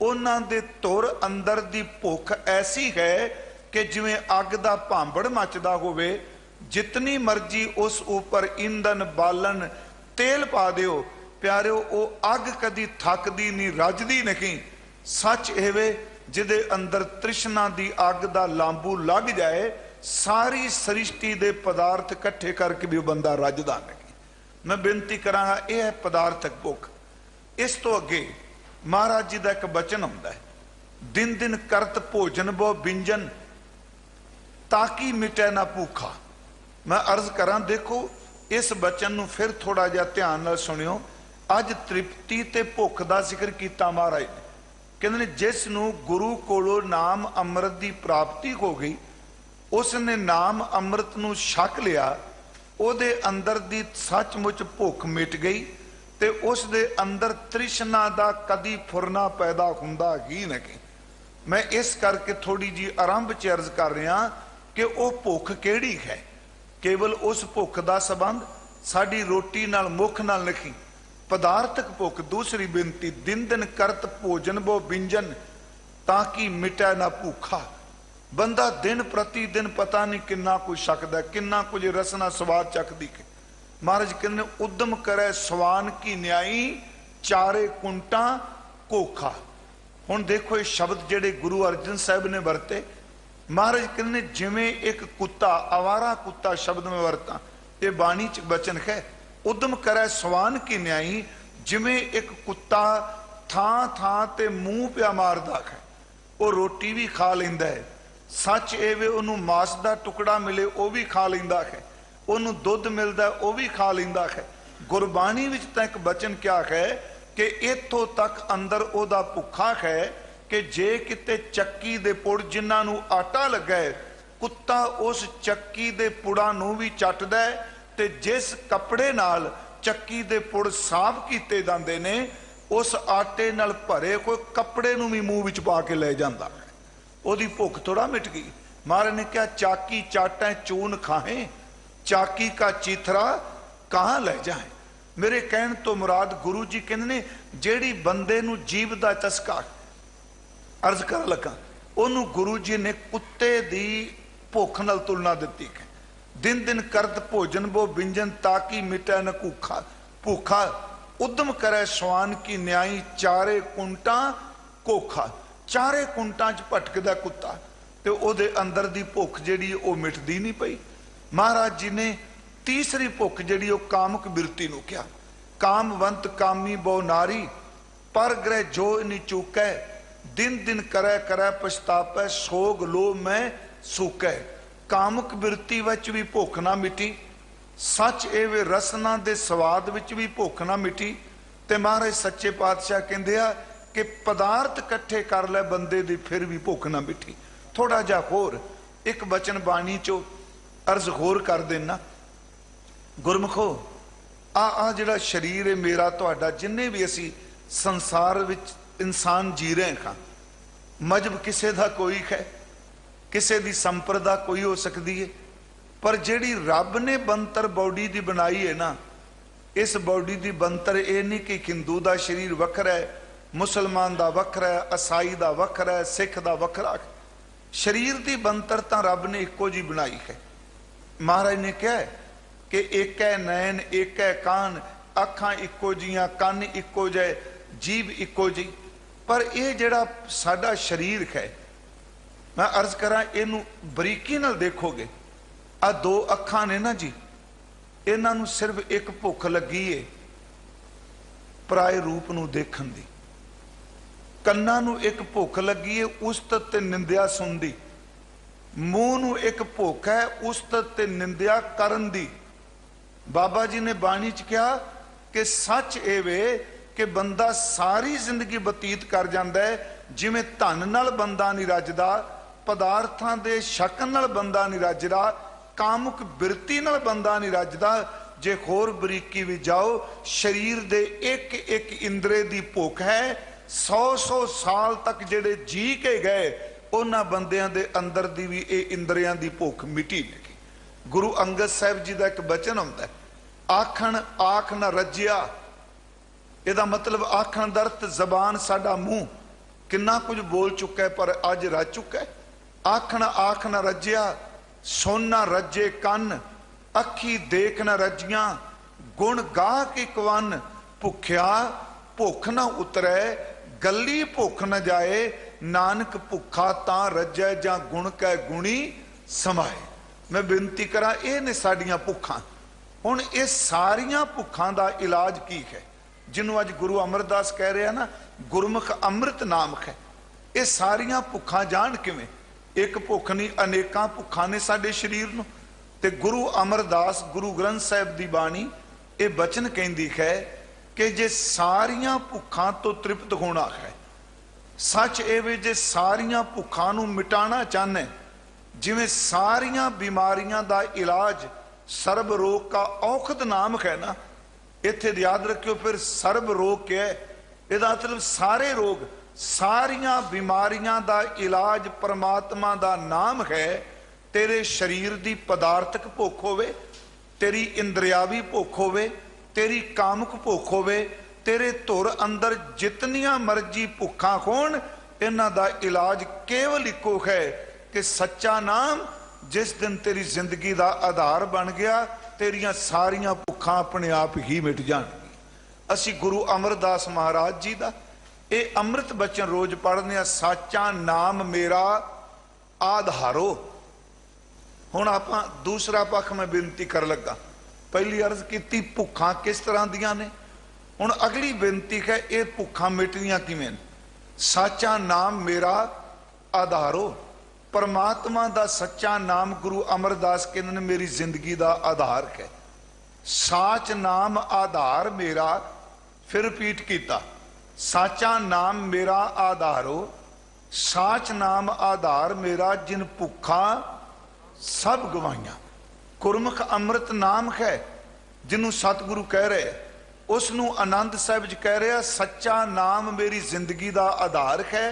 उन्हां दे धुर अंदर दी भुख ऐसी है कि जिवें अग दा भांबड़ मचदा होवे, जितनी मर्जी उस ऊपर ईंधन बालन तेल पा दिओ प्यारिओ, वो अग कदी थकदी नहीं, रजदी नहीं। सच एवे जिदे अंदर तृष्णा दी अग दा लांबू लग जाए, सारी सृष्टि दे पदार्थ इकट्ठे करके भी बंदा रजदा नहीं। मैं बेनती करांगा, यह है पदार्थक भुख। इस तो अगे महाराज जी का एक बचन हुंदा है, दिन दिन करत भोजन बो बिंजन, ताकि मिटे ना भूखा। मैं अर्ज करा, देखो इस बचन नूं फिर थोड़ा जिहा ध्यान नाल सुनियो। अज तृप्ति ते भुख दा जिक्र कीता महाराज ने। कहंदे ने जिस नूं गुरु कोलों नाम अमृत दी प्राप्ति हो गई, उसने नाम अमृत नूं छक लिया, ਉਹਦੇ अंदर दी सचमुच भुख मिट गई, ते उस दे अंदर तृष्णा दा कदी फुरना पैदा हुंदा ही नहीं। मैं इस करके थोड़ी जी आरंभ च अर्ज कर रहा कि वो भुख केड़ी है। केवल उस भुख का संबंध साडी रोटी नाल मुख नाल नहीं, पदार्थक भुख। दूसरी बेनती, दिन दिन करत भोजन बो बिंजन, ताकि मिटे ना भूखा। बंदा दिन प्रति दिन पता नहीं किन्ना कुछ छकदा, किन्ना कुछ रसना स्वाद चखदी है। महाराज कहने उद्यम करे स्वान की न्याई, चारे कुंटा कोखा। हुण देखो ये शब्द जेडे गुरु अर्जन साहब ने वरते। महाराज कहने जिमें एक कुत्ता, आवारा कुत्ता शब्द में वरता, ये बाणी च बचन है। उद्यम करे स्वान की न्याई, जिमें एक कुत्ता थां थां ते मूंह पिया मारदा है, वो रोटी भी खा लैंदा है। सच ये वे उन्हों मांस का टुकड़ा मिले वो भी खा लेंदा है, उन्हों दुध मिलता है वो भी खा लेंदा है। गुरबाणी विच तां एक बचन क्या है कि इत्थों तक अंदर ओदा भुखा है कि जे किते चक्की दे पुड़ जिन्हां नूं आटा लगा है, कुत्ता उस चक्की दे पुड़ा नूं भी चटदा है, ते जिस कपड़े नाल चक्की दे पुड़ साफ कीते जांदे ने, उस आटे नाल भरे कोई कपड़े नूं भी मूँह विच पा के ले जांदा है। ओदी भुख थोड़ा मिट गई। महाराज ने क्या चाकी चाटें चून खाएं, चाकी का चीथरा कहाँ ले जाए। मेरे कहने तो मुराद गुरु जी कहते ने जेड़ी बंदे नूं जीव दा चस्का, अर्ज कर लगा, ओनू गुरु जी ने कुत्ते दी भुख नाल तुलना दिती है। दिन दिन करत भोजन बो बिंजन, ताकि मिटे न भूखा। भूखा उद्यम करे स्वान की न्याई, चारे कुंटा कोखा। चारे कुंटा च भटकदा कुत्ता, ते ओदे अंदर दी भुख जिहड़ी ओ मिटदी नहीं पई। महाराज जी ने तीसरी भुख जिहड़ी ओ कामक बिरती नूं किहा। कामवंत कामी बहु नारी, पर ग्रह जो इनी चूकै, दिन दिन करै करै पछतापै, सोग लोभ में सूकै। कामुक बिरती विच भी भुख ना मिटी, सच एवे रसना दे स्वाद विच भी भुख ना मिटी। ते महाराज सच्चे पातशाह कहंदे आ कि पदार्थ इकट्ठे कर लै बंदे दी फिर भी भुख ना मिटी। थोड़ा जा होर एक बचन बाणी चो अर्ज होर कर देना। गुरमुखो आ जिहड़ा शरीर है मेरा तुहाडा, जिन्ने भी असी संसार विच इंसान जी रहे हैं, मजहब किसे दा कोई है, किसे दी संप्रदा कोई हो सकती है, पर जिहड़ी रब ने बनतर बॉडी दी बनाई है ना, इस बॉडी दी बनतर ये नहीं कि हिंदू दा शरीर वखरा है, मुसलमान दा वखरा है, ईसाई दा वखरा है, सिख दा वखरा है। शरीर दी बनतर तो रब ने इको जी बनाई है। महाराज ने कहा है कि एक है नैन, एक है कान, अखां इको जियां, कान इको जे, जीभ इको जी। पर यह जिहड़ा साडा शरीर है, मैं अर्ज करा इनू बरीकी नाल देखोगे, आ दो अखां ने ना जी, इन्हां नू सिर्फ एक भुख लगी है पराए रूप नू देखण दी, कन्नां नू एक भुख लगी है उस्तत ते निंदिया सुनदी, मूँह नू एक भुख है उस्तत ते निंदिया करन दी। बाबा जी ने बाणी च कहा कि सच एवे कि बंदा सारी जिंदगी बतीत कर जाता है जिवें धन नाल बंदा नहीं रजदा, पदार्थां दे शक नाल बंदा नहीं रजदा, कामुक बिरती नाल बंदा नहीं रजदा। जे होर बरीकी भी जाओ, शरीर दे एक एक इंद्रे दी भुख है। 100 साल तक जेड़े जी के गए उन्हां बंदियां दे अंदर दी भी ये इंद्रियां दी भुख मिटी नहीं। गुरु अंगद साहिब जी का एक बचन आउंदा है, आखण आख न रज्जिया। ਇਹਦਾ मतलब आखण ਦਾ अर्थ ਜ਼ਬਾਨ ਸਾਡਾ ਮੂੰਹ ਕਿੰਨਾ ਕੁਝ ਬੋਲ ਚੁੱਕਾ ਹੈ ਪਰ ਅੱਜ ਰੱਜ ਚੁੱਕਾ ਹੈ। ਆਖਣ ਆਖ ਨਾ ਰੱਜਿਆ, ਸੁਣ ਨਾ ਰੱਜੇ ਕੰਨ, ਅੱਖੀ ਦੇਖ ਨਾ ਰੱਜੀਆਂ, ਗੁਣ ਗਾਹ ਕੀ ਕਵਨ, ਭੁੱਖਿਆ ਭੁੱਖ ਨਾ ਉਤਰੈ, ਗੱਲੀ ਭੁੱਖ ਨਾ ਜਾਏ, ਨਾਨਕ ਭੁੱਖਾ ਤਾਂ ਰੱਜੈ ਜਾਂ ਗੁਣ ਕੈ ਗੁਣੀ ਸਮਾਏ। मैं बेनती करा ये ने साड़ियां भुखां। हुण ये सारियां भुखां दा इलाज की है, जिन्हों अज गुरु अमरदास कह रहे हैं ना, गुरमुख अमृत नाम है। ये सारियां भुखां जान किवें? एक भुख नहीं, अनेकां भुखां ने साडे शरीर नूं। ते गुरु अमरदास गुरु ग्रंथ साहिब दी बाणी ये बचन कहंदी है कि जे सारियां भुखां तो तृप्त होना है, सच एवे जे सारियां भुखां नूं मिटाना चाहना, जिवें सारियां बीमारियां दा इलाज सर्ब रोग का औखद नाम है ना, इत्थे याद रखियो। फिर सर्ब रोग क्या है? इहदा मतलब सारे रोग, सारियां बीमारियां दा इलाज परमात्मा दा नाम है। तेरे शरीर दी पदार्थक भुख होवे, तेरी इंद्रियावी भुख होवे, तेरी कामुक भुख होवे, तेरे धुर अंदर जितनियां मर्जी भुखां होण, इन्हां दा इलाज केवल इको है कि सच्चा नाम जिस दिन तेरी जिंदगी का आधार बन गया, तेरियां सारियां भुखां अपने आप ही मिट जाणगियां। असी गुरु अमरदास महाराज जी का ये अमृत बचन रोज पढ़ने आ, सच्चा नाम मेरा आधारो। हुण आपां दूसरा पक्ष मैं बेनती कर लगा। पहली अर्ज की भुखां किस तरह दियां ने, हुण अगली बेनती है ये भुखां मिटदियां किवें? सच्चा नाम मेरा आधारो। परमात्मा दा सच्चा नाम गुरु अमरदास कहते हैं मेरी जिंदगी का आधार है। साच नाम आधार मेरा, फिर रिपीट किया, साचा नाम मेरा आधारो, साच नाम आधार मेरा, जिन भुखा सब गवाइया। गुरमुख अमृत नाम है जिन्हों सतगुरु कह रहे, उसनों आनंद साहिब जी कह रहे सच्चा नाम मेरी जिंदगी का आधार है।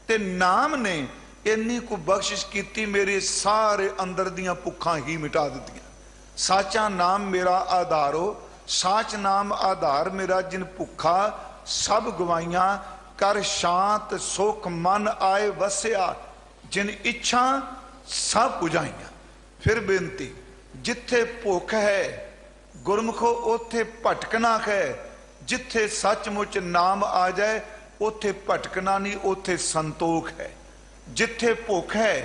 ते नाम ने इन्नी को बख्शिश की, मेरे सारे अंदर दियां भुखां ही मिटा दित्तियां। साचा नाम मेरा आधारो, साच नाम आधार मेरा, जिन भुखा सब गवाइया, कर शांत सुख मन आए वसिया, जिन इच्छा सब बुझाइया। फिर बेनती, जिथे भुख है गुरमुखो उथे भटकना है। जिथे सचमुच नाम आ जाए उथे भटकना नहीं, उथे संतोख है। जिथे भुख है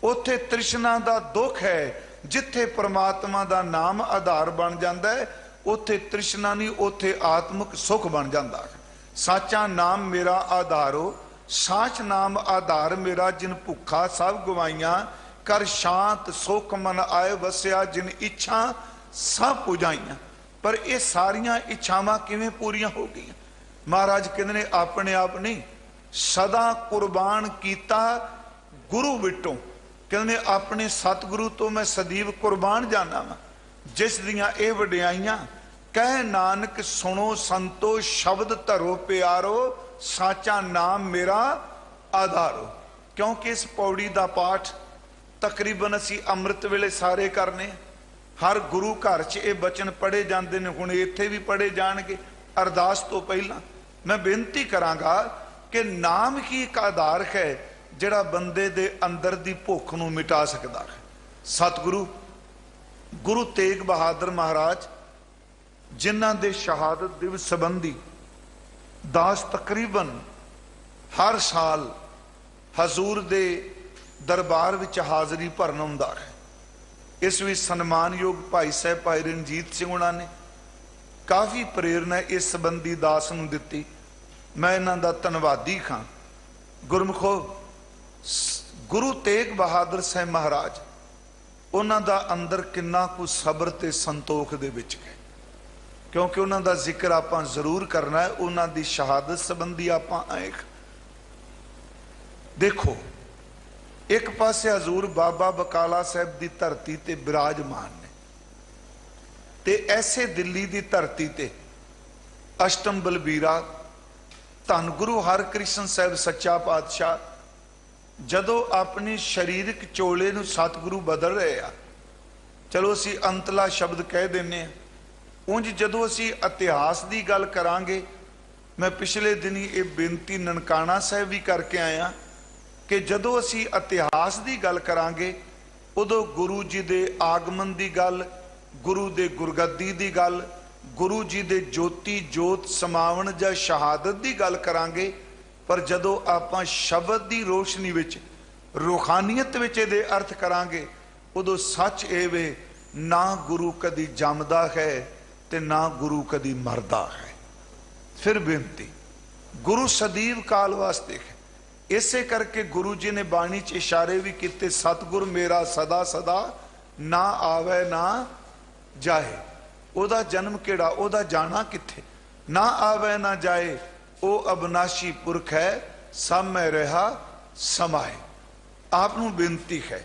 उथे तृष्णा दा दुख है। जिथे परमात्मा दा नाम आधार बन जाता है उथे तृष्णा नहीं, उथे आत्मक सुख बन जाता है। साचा नाम मेरा आधारो, साच नाम आधार मेरा, जिन भुखा सब गवाइया, कर शांत सुख मन आए वसिया, जिन इच्छा सब पुजाइया। पर ये सारिया इच्छावां किवें पूरियां हो गई? महाराज कहते ने अपने आप नहीं, सदा कुर्बान कीता गुरु विटों। कहते अपने सतगुरु तो मैं सदैव कुर्बान जाना वा, जिस दियां ये वडियाइयां। कह नानक सुनो संतो, शब्द धरो प्यारो, साचा नाम मेरा आधारो। क्योंकि इस पौड़ी का पाठ तकरीबन असी अमृत वेले सारे करने, हर गुरु घर च ये बचन पढ़े जाते हैं, हुण इत्थे भी पढ़े जाणगे। अरदास तो पहला मैं बेनती करांगा कि नाम ही एक आधार है जिहड़ा बंदे दे अंदर दी भुख नूं मिटा सकदा है। सतगुरु गुरु तेग बहादुर महाराज जिन्हां दे शहादत दिवस संबंधी दास तकरीबन हर साल हजूर दे दरबार विच हाज़री भरन आउंदा है। इस विच सन्मानयोग भाई साहब भाई रणजीत सिंह उन्हां ने काफ़ी प्रेरणा इस संबंधी दास नूं दित्ती। मैं इन्हां दा धन्नवादी हाँ। गुरमुखो, गुरु तेग बहादुर साहब महाराज उन्हां दा अंदर किन्ना कुछ सबर ते संतोख दे विच है, क्योंकि उन्हां दा जिक्र आपां जरूर करना है। उन्हां दी शहादत संबंधी आपां आए। देखो, एक पासे हजूर बाबा बकाला साहब की धरती ते विराजमान ने, ते ऐसे दिल्ली की धरती ते अष्टम बलबीरा धन गुरु हरकृष्ण साहब सच्चा पातशाह जदों अपनी शरीरक चोले नूं सतगुरु बदल रहे आ, चलो असी अंतला शब्द कह देने। उंज जदों असी इतिहास की गल करांगे, मैं पिछले दिनी ये बेनती ननकाना साहब भी करके आया कि जदों असी इतिहास की गल करांगे उदों गुरु जी दे आगमन की गल, गुरु दे गुरगद्दी की गल, गुरु जी दे ज्योति जोत समावन या शहादत की गल करांगे। पर जदों आपां शब्द की रोशनी विच रूहानीयत विच इहदे अर्थ करांगे उदों सच ये वे, ना गुरु कदी जमदा है ते ना गुरु कदी मरदा है। फिर बेनती, गुरु सदैव काल वास्ते है। इसे करके गुरु जी ने बाणी च इशारे भी किए, सतगुर मेरा सदा सदा, ना आवे ना जाए। ओदा जन्म केड़ा, ओदा जाना किथे, ना आवे ना जाए, ओ अविनाशी पुरख है, सब में रहा समाए। आपनों बेनती है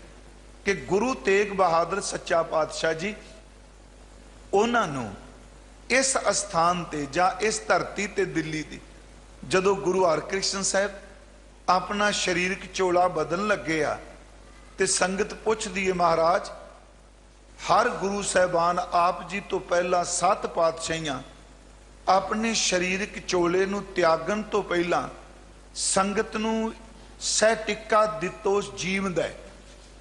कि गुरु तेग बहादुर सच्चा पातशाह जी उन्होंने इस स्थान ते जा इस धरती ते दिल्ली दी जदों गुरु हरकृष्ण साहब अपना शरीरक चोला बदल लगे आ, ते संगत पुछदी है महाराज हर गुरु साहबान आप जी तो पहला 7 पातशाहियां अपने शरीरक चोले नूं त्यागन तो पहला संगत नूं सह टिक्का दितो जीवन दै।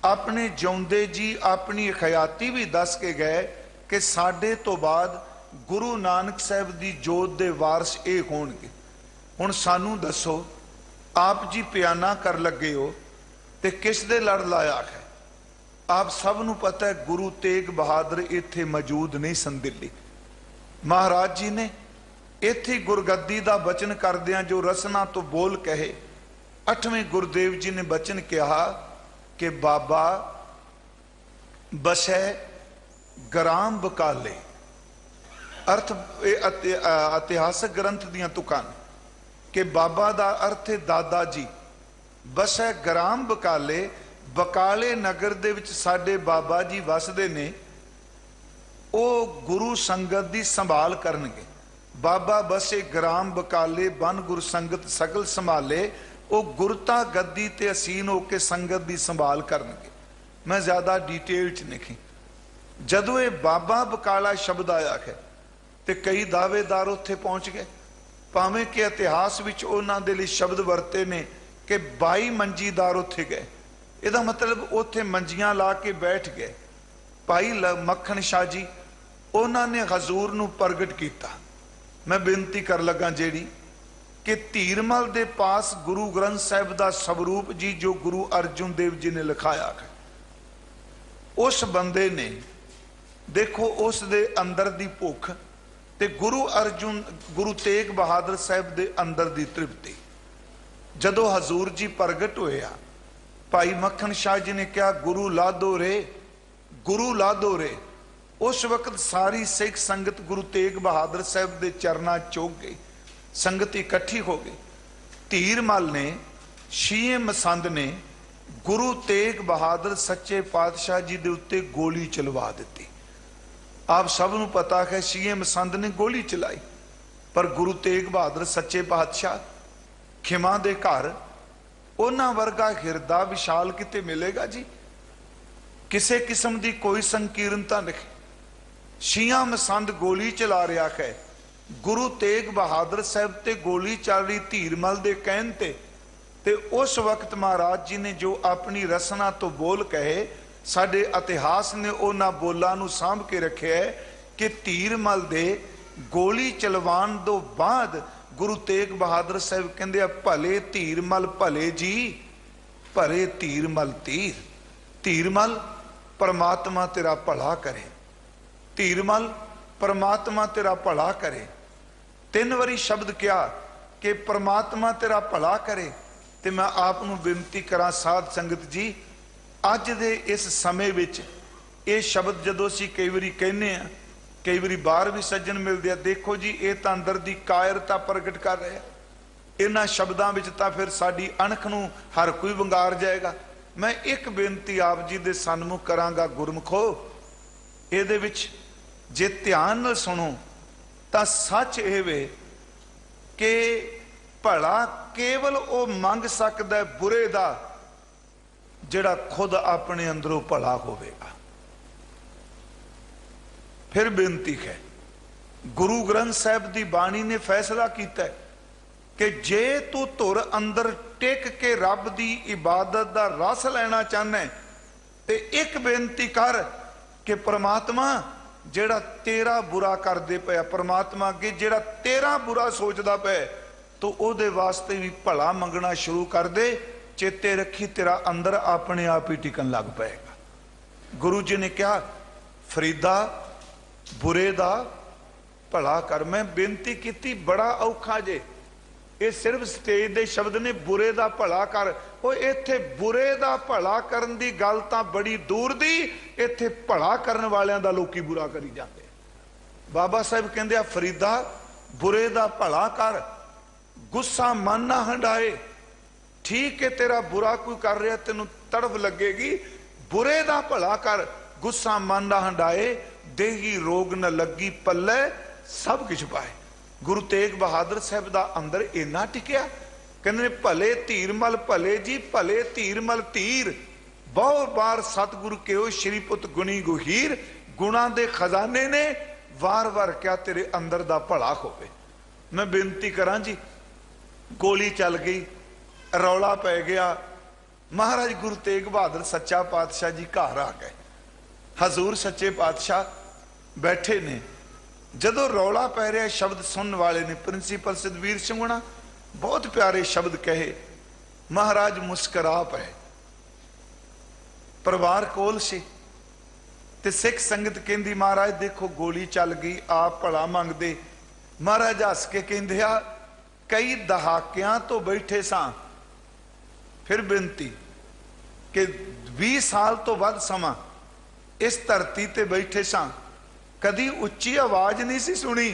अपने जिउंदे जी अपनी हयाती भी दस के गए कि साडे तो बाद गुरु नानक साहब दी जोत दे वारस ये होणगे। हुण सानू दसो, आप जी बयाना कर लगे हो ते किस दे लड़ लाया है? आप सब नू पता है गुरु तेग बहादुर इत्थे मौजूद नहीं सन दिल्ली। महाराज जी ने इत्थे गुरगद्दी दा बचन करदियां जो रसना तो बोल कहे, 8वें गुरुदेव जी ने बचन कहा कि बाबा बसै ग्राम बकाले। अर्थ इतिहासक ग्रंथ दियां तुकां कि बाबा दा अर्थ है दादा जी। बसै ग्राम बकाले, बकाले नगर दे विच साडे बाबा जी वसदे ने, ओ गुरु संगत दी संभाल करनगे। बाबा बसे ग्राम बकाले, बन गुर संगत सगल संभाले, वो गुरता गद्दी ते असीन होके संगत की संभाल करनगे। मैं ज्यादा डिटेल च नहीं, जदों ये बाबा बकाला शब्द आया है तो कई दावेदार उत्थे पहुंच गए, भावें कि इतिहास विच उन्हां दे लई शब्द वरते ने कि 22 मंजीदार उत्थे गए। इहदा मतलब उत्थे मंजियां ला के बैठ गए। भाई मक्खन शाह जी उन्होंने हजूर नूं प्रगट किया। मैं बेनती कर लगा जेड़ी कि धीरमल दे पास गुरु ग्रंथ साहिब का स्वरूप जी जो गुरु अर्जुन देव जी ने लिखाया है, उस बंदे ने देखो उस दे अंदर दी भुख ਤੇ ਗੁਰੂ ਤੇਗ ਬਹਾਦਰ ਸਾਹਿਬ ਦੇ ਅੰਦਰ ਦੀ ਤ੍ਰਿਪਤੀ। ਜਦੋਂ ਹਜ਼ੂਰ ਜੀ ਪ੍ਰਗਟ ਹੋਇਆ, ਭਾਈ ਮੱਖਣ ਸ਼ਾਹ ਜੀ ਨੇ ਕਿਹਾ ਗੁਰੂ ਲਾਦੋ ਰੇ, ਗੁਰੂ ਲਾਦੋ ਰੇ। ਉਸ ਵਕਤ ਸਾਰੀ ਸਿੱਖ ਸੰਗਤ ਗੁਰੂ ਤੇਗ ਬਹਾਦਰ ਸਾਹਿਬ ਦੇ ਚਰਨਾਂ ਚੁੱਕ ਗਈ, ਸੰਗਤ ਇਕੱਠੀ ਹੋ ਗਈ। ਧੀਰ ਮਲ ਨੇ, ਸ਼ੀਏ ਮਸੰਦ ਨੇ ਗੁਰੂ ਤੇਗ ਬਹਾਦਰ ਸੱਚੇ ਪਾਤਸ਼ਾਹ ਜੀ ਦੇ ਉੱਤੇ ਗੋਲੀ ਚਲਵਾ ਦਿੱਤੀ। ਆਪ ਸਭ ਨੂੰ ਪਤਾ ਹੈ ਸ਼ੀਏ ਮਸੰਦ ਨੇ ਗੋਲੀ ਚਲਾਈ, ਪਰ ਗੁਰੂ ਤੇਗ ਬਹਾਦਰ ਸੱਚੇ ਪਾਤਸ਼ਾਹ ਖਿਮਾ ਦੇ ਘਰ, ਉਹਨਾਂ ਵਰਗਾ ਹਿਰਦਾ ਵਿਸ਼ਾਲ ਕਿਤੇ ਮਿਲੇਗਾ ਜੀ? ਕਿਸੇ ਕਿਸਮ ਦੀ ਕੋਈ ਸੰਕੀਰਨਤਾ ਨਹੀਂ। ਸ਼ੀਆ ਮਸੰਦ ਗੋਲੀ ਚਲਾ ਰਿਹਾ ਹੈ, ਗੁਰੂ ਤੇਗ ਬਹਾਦਰ ਸਾਹਿਬ ਤੇ ਗੋਲੀ ਚੱਲ ਰਹੀ ਧੀਰਮਲ ਦੇ ਕਹਿਣ ਤੇ ਉਸ ਵਕਤ ਮਹਾਰਾਜ ਜੀ ਨੇ ਜੋ ਆਪਣੀ ਰਸਨਾ ਤੋਂ ਬੋਲ ਕਹੇ, ਸਾਡੇ ਇਤਿਹਾਸ ਨੇ ਉਹਨਾਂ ਬੋਲਾਂ ਨੂੰ ਸਾਂਭ ਕੇ ਰੱਖਿਆ ਹੈ ਕਿ ਧੀਰਮਲ ਦੇ ਗੋਲੀ ਚਲਵਾਉਣ ਤੋਂ ਬਾਅਦ ਗੁਰੂ ਤੇਗ ਬਹਾਦਰ ਸਾਹਿਬ ਕਹਿੰਦੇ ਆ, ਭਲੇ ਧੀਰਮਲ ਭਲੇ ਜੀ, ਭਰੇ ਧੀਰਮਲ ਧੀਰ। ਧੀਰਮਲ ਪਰਮਾਤਮਾ ਤੇਰਾ ਭਲਾ ਕਰੇ, ਧੀਰਮਲ ਪਰਮਾਤਮਾ ਤੇਰਾ ਭਲਾ ਕਰੇ। 3 ਵਾਰੀ ਸ਼ਬਦ ਕਿਹਾ ਕਿ ਪਰਮਾਤਮਾ ਤੇਰਾ ਭਲਾ ਕਰੇ। ਤੇ ਮੈਂ ਆਪ ਨੂੰ ਬੇਨਤੀ ਕਰਾਂ ਸਾਧ ਸੰਗਤ ਜੀ, ਅੱਜ ਦੇ ਇਸ ਸਮੇਂ ਵਿੱਚ ਇਹ ਸ਼ਬਦ ਜਦੋਂ ਅਸੀਂ ਕਈ ਵਾਰੀ ਕਹਿੰਦੇ ਆ, ਕਈ ਵਾਰੀ ਬਾਹਰ ਵੀ ਸੱਜਣ ਮਿਲਦੇ ਆ, ਦੇਖੋ ਜੀ ਇਹ ਤਾਂ ਅੰਦਰ ਦੀ ਕਾਇਰਤਾ ਪ੍ਰਗਟ ਕਰ ਰਿਹਾ। ਇਹਨਾਂ ਸ਼ਬਦਾਂ ਵਿੱਚ ਤਾਂ ਫਿਰ ਸਾਡੀ ਅਣਖ ਨੂੰ ਹਰ ਕੋਈ ਵੰਗਾਰ ਜਾਏਗਾ। ਮੈਂ ਇੱਕ ਬੇਨਤੀ ਆਪ ਜੀ ਦੇ ਸਨਮੁਖ ਕਰਾਂਗਾ, ਗੁਰਮੁਖੋ, ਇਹਦੇ ਵਿੱਚ ਜੇ ਧਿਆਨ ਨਾਲ ਸੁਣੋ ਤਾਂ ਸੱਚ ਇਹ ਵੇ ਕਿ ਭਲਾ ਕੇਵਲ ਉਹ ਮੰਗ ਸਕਦਾ ਹੈ ਬੁਰੇ ਦਾ ਜਿਹੜਾ ਖੁਦ ਆਪਣੇ ਅੰਦਰੋਂ ਭਲਾ ਹੋਵੇਗਾ। ਫਿਰ ਬੇਨਤੀ ਹੈ, ਗੁਰੂ ਗ੍ਰੰਥ ਸਾਹਿਬ ਦੀ ਬਾਣੀ ਨੇ ਫੈਸਲਾ ਕੀਤਾ ਕਿ ਜੇ ਤੂੰ ਧੁਰ ਅੰਦਰ ਟਿਕ ਕੇ ਰੱਬ ਦੀ ਇਬਾਦਤ ਦਾ ਰਸ ਲੈਣਾ ਚਾਹੁੰਦਾ ਤੇ ਇੱਕ ਬੇਨਤੀ ਕਰ ਕਿ ਪ੍ਰਮਾਤਮਾ ਜਿਹੜਾ ਤੇਰਾ ਬੁਰਾ ਕਰਦੇ ਪਿਆ, ਪ੍ਰਮਾਤਮਾ ਅੱਗੇ ਜਿਹੜਾ ਤੇਰਾ ਬੁਰਾ ਸੋਚਦਾ ਪਿਆ, ਤੂੰ ਉਹਦੇ ਵਾਸਤੇ ਵੀ ਭਲਾ ਮੰਗਣਾ ਸ਼ੁਰੂ ਕਰ ਦੇ। ਚੇਤੇ ਰੱਖੀ ਤੇਰਾ ਅੰਦਰ ਆਪਣੇ ਆਪ ਹੀ ਟਿਕਣ ਲੱਗ ਪਏਗਾ। ਗੁਰੂ ਜੀ ਨੇ ਕਿਹਾ ਫਰੀਦਾ ਬੁਰੇ ਦਾ ਭਲਾ ਕਰ। ਮੈਂ ਬੇਨਤੀ ਕੀਤੀ ਬੜਾ ਔਖਾ ਜੇ, ਇਹ ਸਿਰਫ ਸਟੇਜ ਦੇ ਸ਼ਬਦ ਨੇ, ਬੁਰੇ ਦਾ ਭਲਾ ਕਰ। ਉਹ ਇੱਥੇ ਬੁਰੇ ਦਾ ਭਲਾ ਕਰਨ ਦੀ ਗੱਲ ਤਾਂ ਬੜੀ ਦੂਰ ਦੀ, ਇੱਥੇ ਭਲਾ ਕਰਨ ਵਾਲਿਆਂ ਦਾ ਲੋਕੀ ਬੁਰਾ ਕਰੀ ਜਾਂਦੇ। ਬਾਬਾ ਸਾਹਿਬ ਕਹਿੰਦੇ ਆ ਫਰੀਦਾ ਬੁਰੇ ਦਾ ਭਲਾ ਕਰ, ਗੁੱਸਾ ਮਨ ਨਾ ਹੰਡਾਏ। ਠੀਕ ਹੈ ਤੇਰਾ ਬੁਰਾ ਕੋਈ ਕਰ ਰਿਹਾ, ਤੈਨੂੰ ਤੜਫ ਲੱਗੇਗੀ, ਬੁਰੇ ਦਾ ਭਲਾ ਕਰ, ਗੁੱਸਾ ਮਨ ਨਾ ਹੰਡਾਏ, ਦੇਹੀ ਰੋਗ ਨਾ ਲੱਗੀ ਪੱਲੇ ਸਭ ਕੁਝ ਪਾਏ। ਗੁਰੂ ਤੇਗ ਬਹਾਦਰ ਸਾਹਿਬ ਦਾ ਅੰਦਰ ਇੰਨਾ ਟਿਕਿਆ, ਕਹਿੰਦੇ ਨੇ ਭਲੇ ਧੀਰਮਲ ਭਲੇ ਜੀ, ਭਲੇ ਧੀਰਮਲ ਧੀਰ। ਬਹੁਤ ਬਾਰ ਸਤਿਗੁਰੂ ਕਿਓ ਸ਼੍ਰੀ ਪੁੱਤ ਗੁਣੀ ਗੁਹੀਰ। ਗੁਣਾ ਦੇ ਖਜ਼ਾਨੇ ਨੇ ਵਾਰ-ਵਾਰ ਕਿਹਾ ਤੇਰੇ ਅੰਦਰ ਦਾ ਭਲਾ ਹੋਵੇ। ਮੈਂ ਬੇਨਤੀ ਕਰਾਂ ਜੀ, ਗੋਲੀ ਚੱਲ ਗਈ, ਰੌਲਾ ਪੈ ਗਿਆ, ਮਹਾਰਾਜ ਗੁਰੂ ਤੇਗ ਬਹਾਦਰ ਸੱਚਾ ਪਾਤਸ਼ਾਹ ਜੀ ਘਰ ਆ ਗਏ। ਹਜ਼ੂਰ ਸੱਚੇ ਪਾਤਸ਼ਾਹ ਬੈਠੇ ਨੇ। ਜਦੋਂ ਰੌਲਾ ਪੈ ਰਿਹਾ, ਸ਼ਬਦ ਸੁਣਨ ਵਾਲੇ ਨੇ ਪ੍ਰਿੰਸੀਪਲ ਸਿद्धਵੀਰ ਸਿੰਘਣਾ ਬਹੁਤ ਪਿਆਰੇ ਸ਼ਬਦ ਕਹੇ। ਮਹਾਰਾਜ ਮੁਸਕਰਾ ਪਏ। ਪਰਿਵਾਰ ਕੋਲ ਸੀ ਤੇ ਸਿੱਖ ਸੰਗਤ ਕਹਿੰਦੀ ਮਹਾਰਾਜ ਦੇਖੋ ਗੋਲੀ ਚੱਲ ਗਈ, ਆਪ ਭਲਾ ਮੰਗਦੇ। ਮਹਾਰਾਜ ਹੱਸ ਕੇ ਕਹਿੰਦੇ ਆ ਕਈ ਦਹਾਕਿਆਂ ਤੋਂ ਬੈਠੇ ਸਾਂ, ਫਿਰ ਬੇਨਤੀ ਕਿ 20 ਸਾਲ ਤੋਂ ਵੱਧ ਸਮਾਂ ਇਸ ਧਰਤੀ ਤੇ ਬੈਠੇ ਸਾਂ, ਕਦੀ ਉੱਚੀ ਆਵਾਜ਼ ਨਹੀਂ ਸੀ ਸੁਣੀ।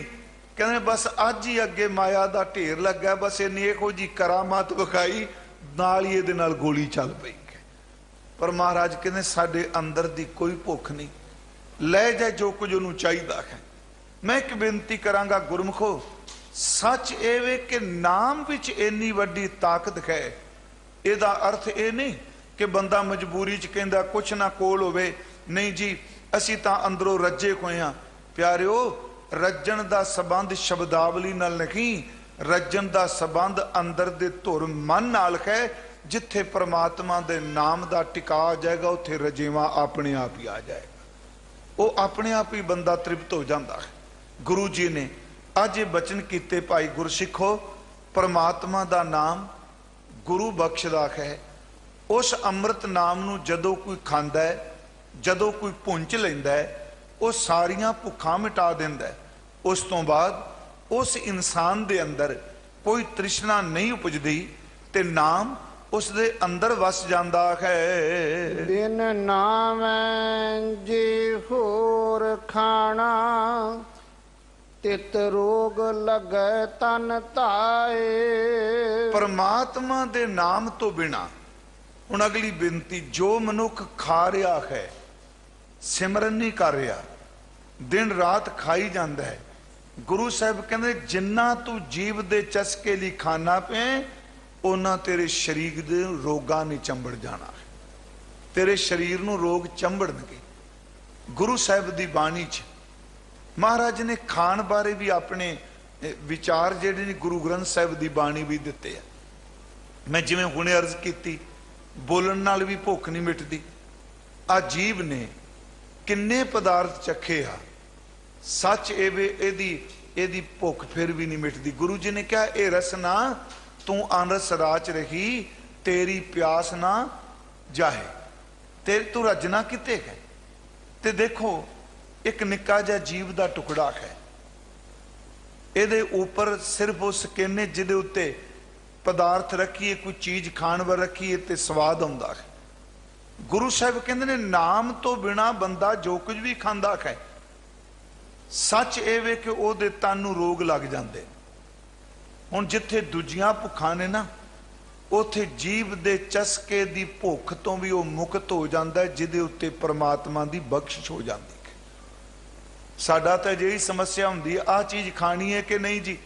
ਕਹਿੰਦੇ ਬਸ ਅੱਜ ਹੀ ਅੱਗੇ ਮਾਇਆ ਦਾ ਢੇਰ ਲੱਗਾ, ਬਸ ਇਹਨੇ ਇਹੋ ਜੀ ਕਰਾਮਾਤ ਵਿਖਾਈ, ਨਾਲ ਹੀ ਇਹਦੇ ਨਾਲ ਗੋਲੀ ਚੱਲ ਪਈ। ਪਰ ਮਹਾਰਾਜ ਕਹਿੰਦੇ ਸਾਡੇ ਅੰਦਰ ਦੀ ਕੋਈ ਭੁੱਖ ਨਹੀਂ, ਲੈ ਜਾ ਜੋ ਕੁਝ ਉਹਨੂੰ ਚਾਹੀਦਾ ਹੈ। ਮੈਂ ਇੱਕ ਬੇਨਤੀ ਕਰਾਂਗਾ ਗੁਰਮੁਖੋ, ਸੱਚ ਇਹ ਵੇ ਕਿ ਨਾਮ ਵਿੱਚ ਇੰਨੀ ਵੱਡੀ ਤਾਕਤ ਹੈ। ਇਹਦਾ ਅਰਥ ਇਹ ਨਹੀਂ ਕਿ ਬੰਦਾ ਮਜਬੂਰੀ ਚ ਕਹਿੰਦਾ ਕੁਛ ਨਾ ਕੋਲ ਹੋਵੇ, ਨਹੀਂ ਜੀ ਅਸੀਂ ਤਾਂ ਅੰਦਰੋਂ ਰੱਜੇ ਹੋਏ ਆ। ਪਿਆਰਿਓ, ਰੱਜਣ ਦਾ ਸੰਬੰਧ ਸ਼ਬਦਾਵਲੀ ਨਾਲ ਨਹੀਂ, ਰੱਜਣ ਦਾ ਸੰਬੰਧ ਅੰਦਰ ਦੇ ਧੁਰ ਮਨ ਨਾਲ ਹੈ। ਜਿੱਥੇ ਪ੍ਰਮਾਤਮਾ ਦੇ ਨਾਮ ਦਾ ਟਿਕਾ ਜਾਏਗਾ ਉੱਥੇ ਰਜੇਵਾ ਆਪਣੇ ਆਪ ਹੀ ਆ ਜਾਏਗਾ, ਉਹ ਆਪਣੇ ਆਪ ਹੀ ਬੰਦਾ ਤ੍ਰਿਪਤ ਹੋ ਜਾਂਦਾ ਹੈ। ਗੁਰੂ ਜੀ ਨੇ ਅੱਜ ਇਹ ਬਚਨ ਕੀਤੇ, ਭਾਈ ਗੁਰਸਿੱਖੋ, ਪ੍ਰਮਾਤਮਾ ਦਾ ਨਾਮ ਗੁਰੂ ਬਖਸ਼ਦਾ ਹੈ। ਉਸ ਅੰਮ੍ਰਿਤ ਨਾਮ ਨੂੰ ਜਦੋਂ ਕੋਈ ਖਾਂਦਾ ਹੈ, ਜਦੋਂ ਕੋਈ ਪੁੰਚ ਲੈਂਦਾ ਹੈ, ਉਹ ਸਾਰੀਆਂ ਭੁੱਖਾਂ ਮਿਟਾ ਦਿੰਦਾ ਹੈ। उस तो बाद उस इंसान दे अंदर कोई तृष्णा नहीं उपजदी ते नाम उस दे अंदर वस जांदा है। बिन नाम जी होर खाना तित रोग लगे तन ताए। परमात्मा दे नाम तो बिना हुण अगली बेनती, जो मनुख खा रहा है सिमरन नहीं कर रहा, दिन रात खाई जाता है, गुरु साहब कहते जिन्ना तू जीव दे चस्के लिए खाना पे उन्ना तेरे शरीर दे रोगां ने चंबड़ जाना, तेरे शरीर नूं रोग चंबड़नगे। गुरु साहब दी बाणी च महाराज ने खान बारे भी अपने विचार जिहड़े ने गुरु ग्रंथ साहब दी बाणी भी दिते है। मैं जिवें हुणे अर्ज कीती, बोलण नाल भी भुख नहीं मिटदी। आ जीव ने किन्ने पदार्थ चखे आ, सच एदी भुख फिर भी नहीं मिटदी। गुरु जी ने कहा ए रसना तू अनरस राच रही, तेरी प्यास ना जाए, तेरी तू रजना किते है। ते देखो एक निक्का जिहा जीव दा टुकड़ा है, ਇਹਦੇ ਉੱਪਰ सिर्फ उस किन्ने जिहदे उत्ते पदार्थ रखिए, कोई चीज खाण वाल रखिए ते स्वाद आउंदा है। गुरु साहब कहंदे ने नाम तो बिना बंदा जो कुछ भी खांदा है, सच ਇਹ ਵੇ कि ਉਹਦੇ ਤਨ ਨੂੰ रोग लग जाते। ਹੁਣ जिथे दूजियां भुखां ने ना, उथे जीव दे चस्के दी भुख तो भी वो मुक्त हो जाता है, जिहदे उत्ते परमात्मा दी बख्शिश हो जाती है। साडा तो अजिही समस्या हुंदी है, आ चीज खानी है कि नहीं जी,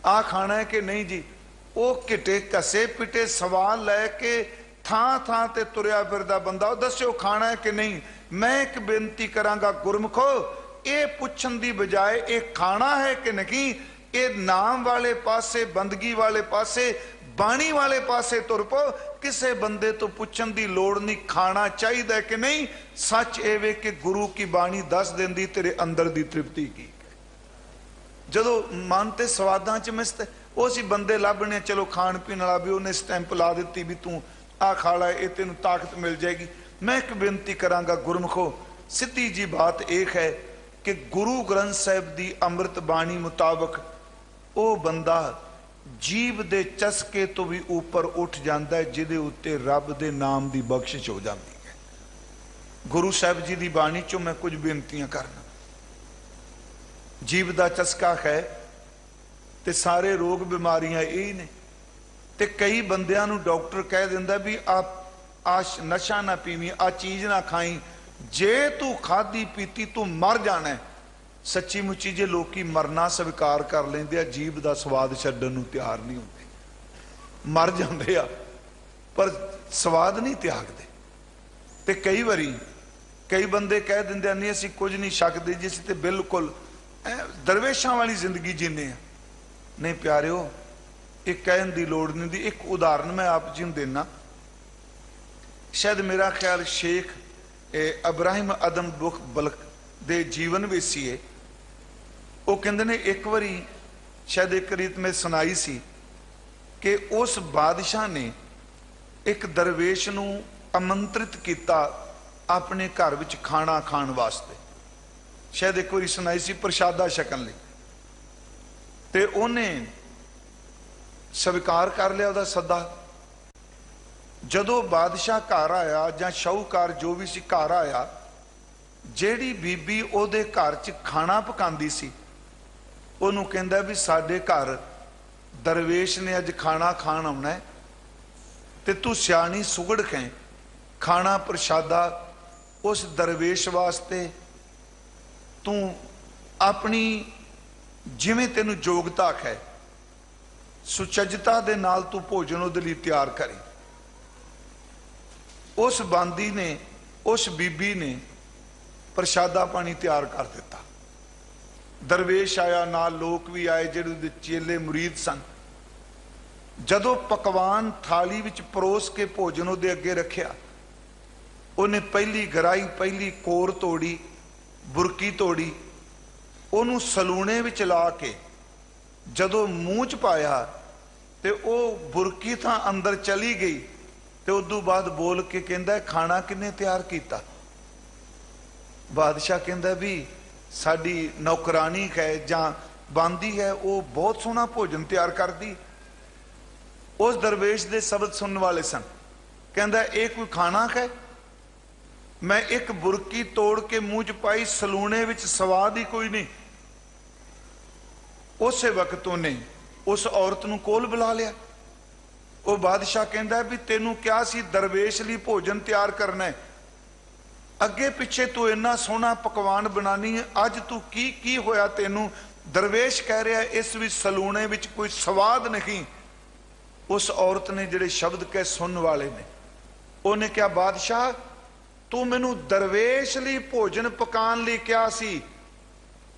आ खाना है कि नहीं जी। वो घिटे घसे पिटे सवाल लैके थां थां ते तुरिया फिरदा बंदा, दस्यो खाना है कि नहीं। मैं एक बेनती करांगा गुरमुखो, ये पुछण दी बजाय ये खाना है कि नहीं, ये नाम वाले पासे, बंदगी वाले पासे, बाणी वाले पासे तुर पो। किसे बंदे तो पुछण दी लोड़ नहीं, खाना चाहिए कि नहीं। सच ये वे कि गुरु की बाणी दस देंदी तेरे अंदर दी तृप्ति की। जदों मन ते स्वादां च मिसते उसी बंदे लभने, चलो खाण पीण वाला भी उन्हें स्टैंप ला दी भी तू आ खा ला, ये तेन ताकत मिल जाएगी। मैं एक बेनती करांगा गुरमुखो, सीधी जी बात एक है कि गुरु ग्रंथ साहिब दी अमृत बाणी मुताबक वो बंदा जीव दे चस्के तो भी ऊपर उठ जाता है, जिहदे उत्ते रब दे नाम दी बख्शिश हो जाती है। गुरु साहब जी दी बाणी चो मैं कुछ बेनतियां करना। जीव दा चस्का है ते सारे रोग बीमारियां यही ने। ते कई बंदियां नूं डॉक्टर कह दिंदा भी आ नशा ना पीवी, आ चीज ना खाई, जे तू खाधी पीती तू मर जाना है। सच्ची मुच्ची जे लोग मरना स्वीकार कर लेंदे आ, जीव दा स्वाद छड्डण नूं तैयार नहीं होंदे, मर जांदे आ पर स्वाद नहीं त्यागदे। ते कई बारी कई बंदे कह दिंदे नहीं असीं कुछ नहीं छकदे जी, असीं ते बिल्कुल दरवेशां वाली जिंदगी जीने आ। नहीं प्यारिओ, एक कहण दी लोड़ नहीं दी। एक उदाहरण मैं आप जी नूं देना। शायद मेरा ख्याल शेख इब्राहिम अदम बुख बलक दे जीवन वेसी है। वो कहते ने एक बारी शायद एक रीत में सुनाई सी कि उस बादशाह ने एक दरवेश नूं आमंत्रित किया अपने घर विच खाना खाण वास्ते। शायद एक बारी सुनाई सी प्रशादा छकण लई, ते उन्हें स्वीकार कर लिया उहदा सद्दा। जदों बादशाह घर आया जां शाहूकार जो भी सी घर आया, ਜਿਹੜੀ बीबी ਉਹਦੇ घर च खाना पकांदी सी ਉਹਨੂੰ ਕਹਿੰਦਾ भी साडे घर दरवेश ने अज खाना खाण आउणा है, ते तू सियाणी सुगड़ कै खाना प्रशादा उस दरवेश वास्ते तू अपनी जिवें तेनू योग्यता है सुचजता दे नाल तू भोजन उहदे लई तैयार करी। उस बांदी ने, उस बीबी ने प्रशादा पानी तैयार कर दिता। दरवेश आया, नाल लोग भी आए जिहड़े चेले मुरीद सन। जदों पकवान थाली विच परोस के भोजन उहदे अगे रखिया, उन्हें पहली गराई, पहली कोर तोड़ी, बुरकी तोड़ी, उन्होंने सलूने विच ला के जदों मूँह च पाया ते वह बुरकी तां अंदर चली गई। तो उदों बाद बोल के कहंदा खाना किन्ने तैयार किया। बादशाह कहंदा भी साडी नौकरानी है जां बांदी है, वो बहुत सोहना भोजन तैयार करती। उस दरवेश दे शब्द सुनने वाले सन। कहंदा ये कोई खाना है? मैं एक बुरकी तोड़ के मूँह च पाई, सलूने विच स्वाद ही कोई नहीं। उस वक्त उन्हें उस औरत नूं कोल बुला लिया। वो बादशाह कहंदा भी तेनू क्या सी दरवेश लई भोजन तैयार करना है, अगे पिछे तू इन्ना सोहना पकवान बनानी है, अज तू की होया तेनू? दरवेश कह रहा इस विच सलूने विच कोई स्वाद नहीं। उस औरत ने जिहड़े शब्द कह सुनने वाले ने, उन्हें क्या बादशाह तू मैनू दरवेश लई भोजन पकान लई क्या सी,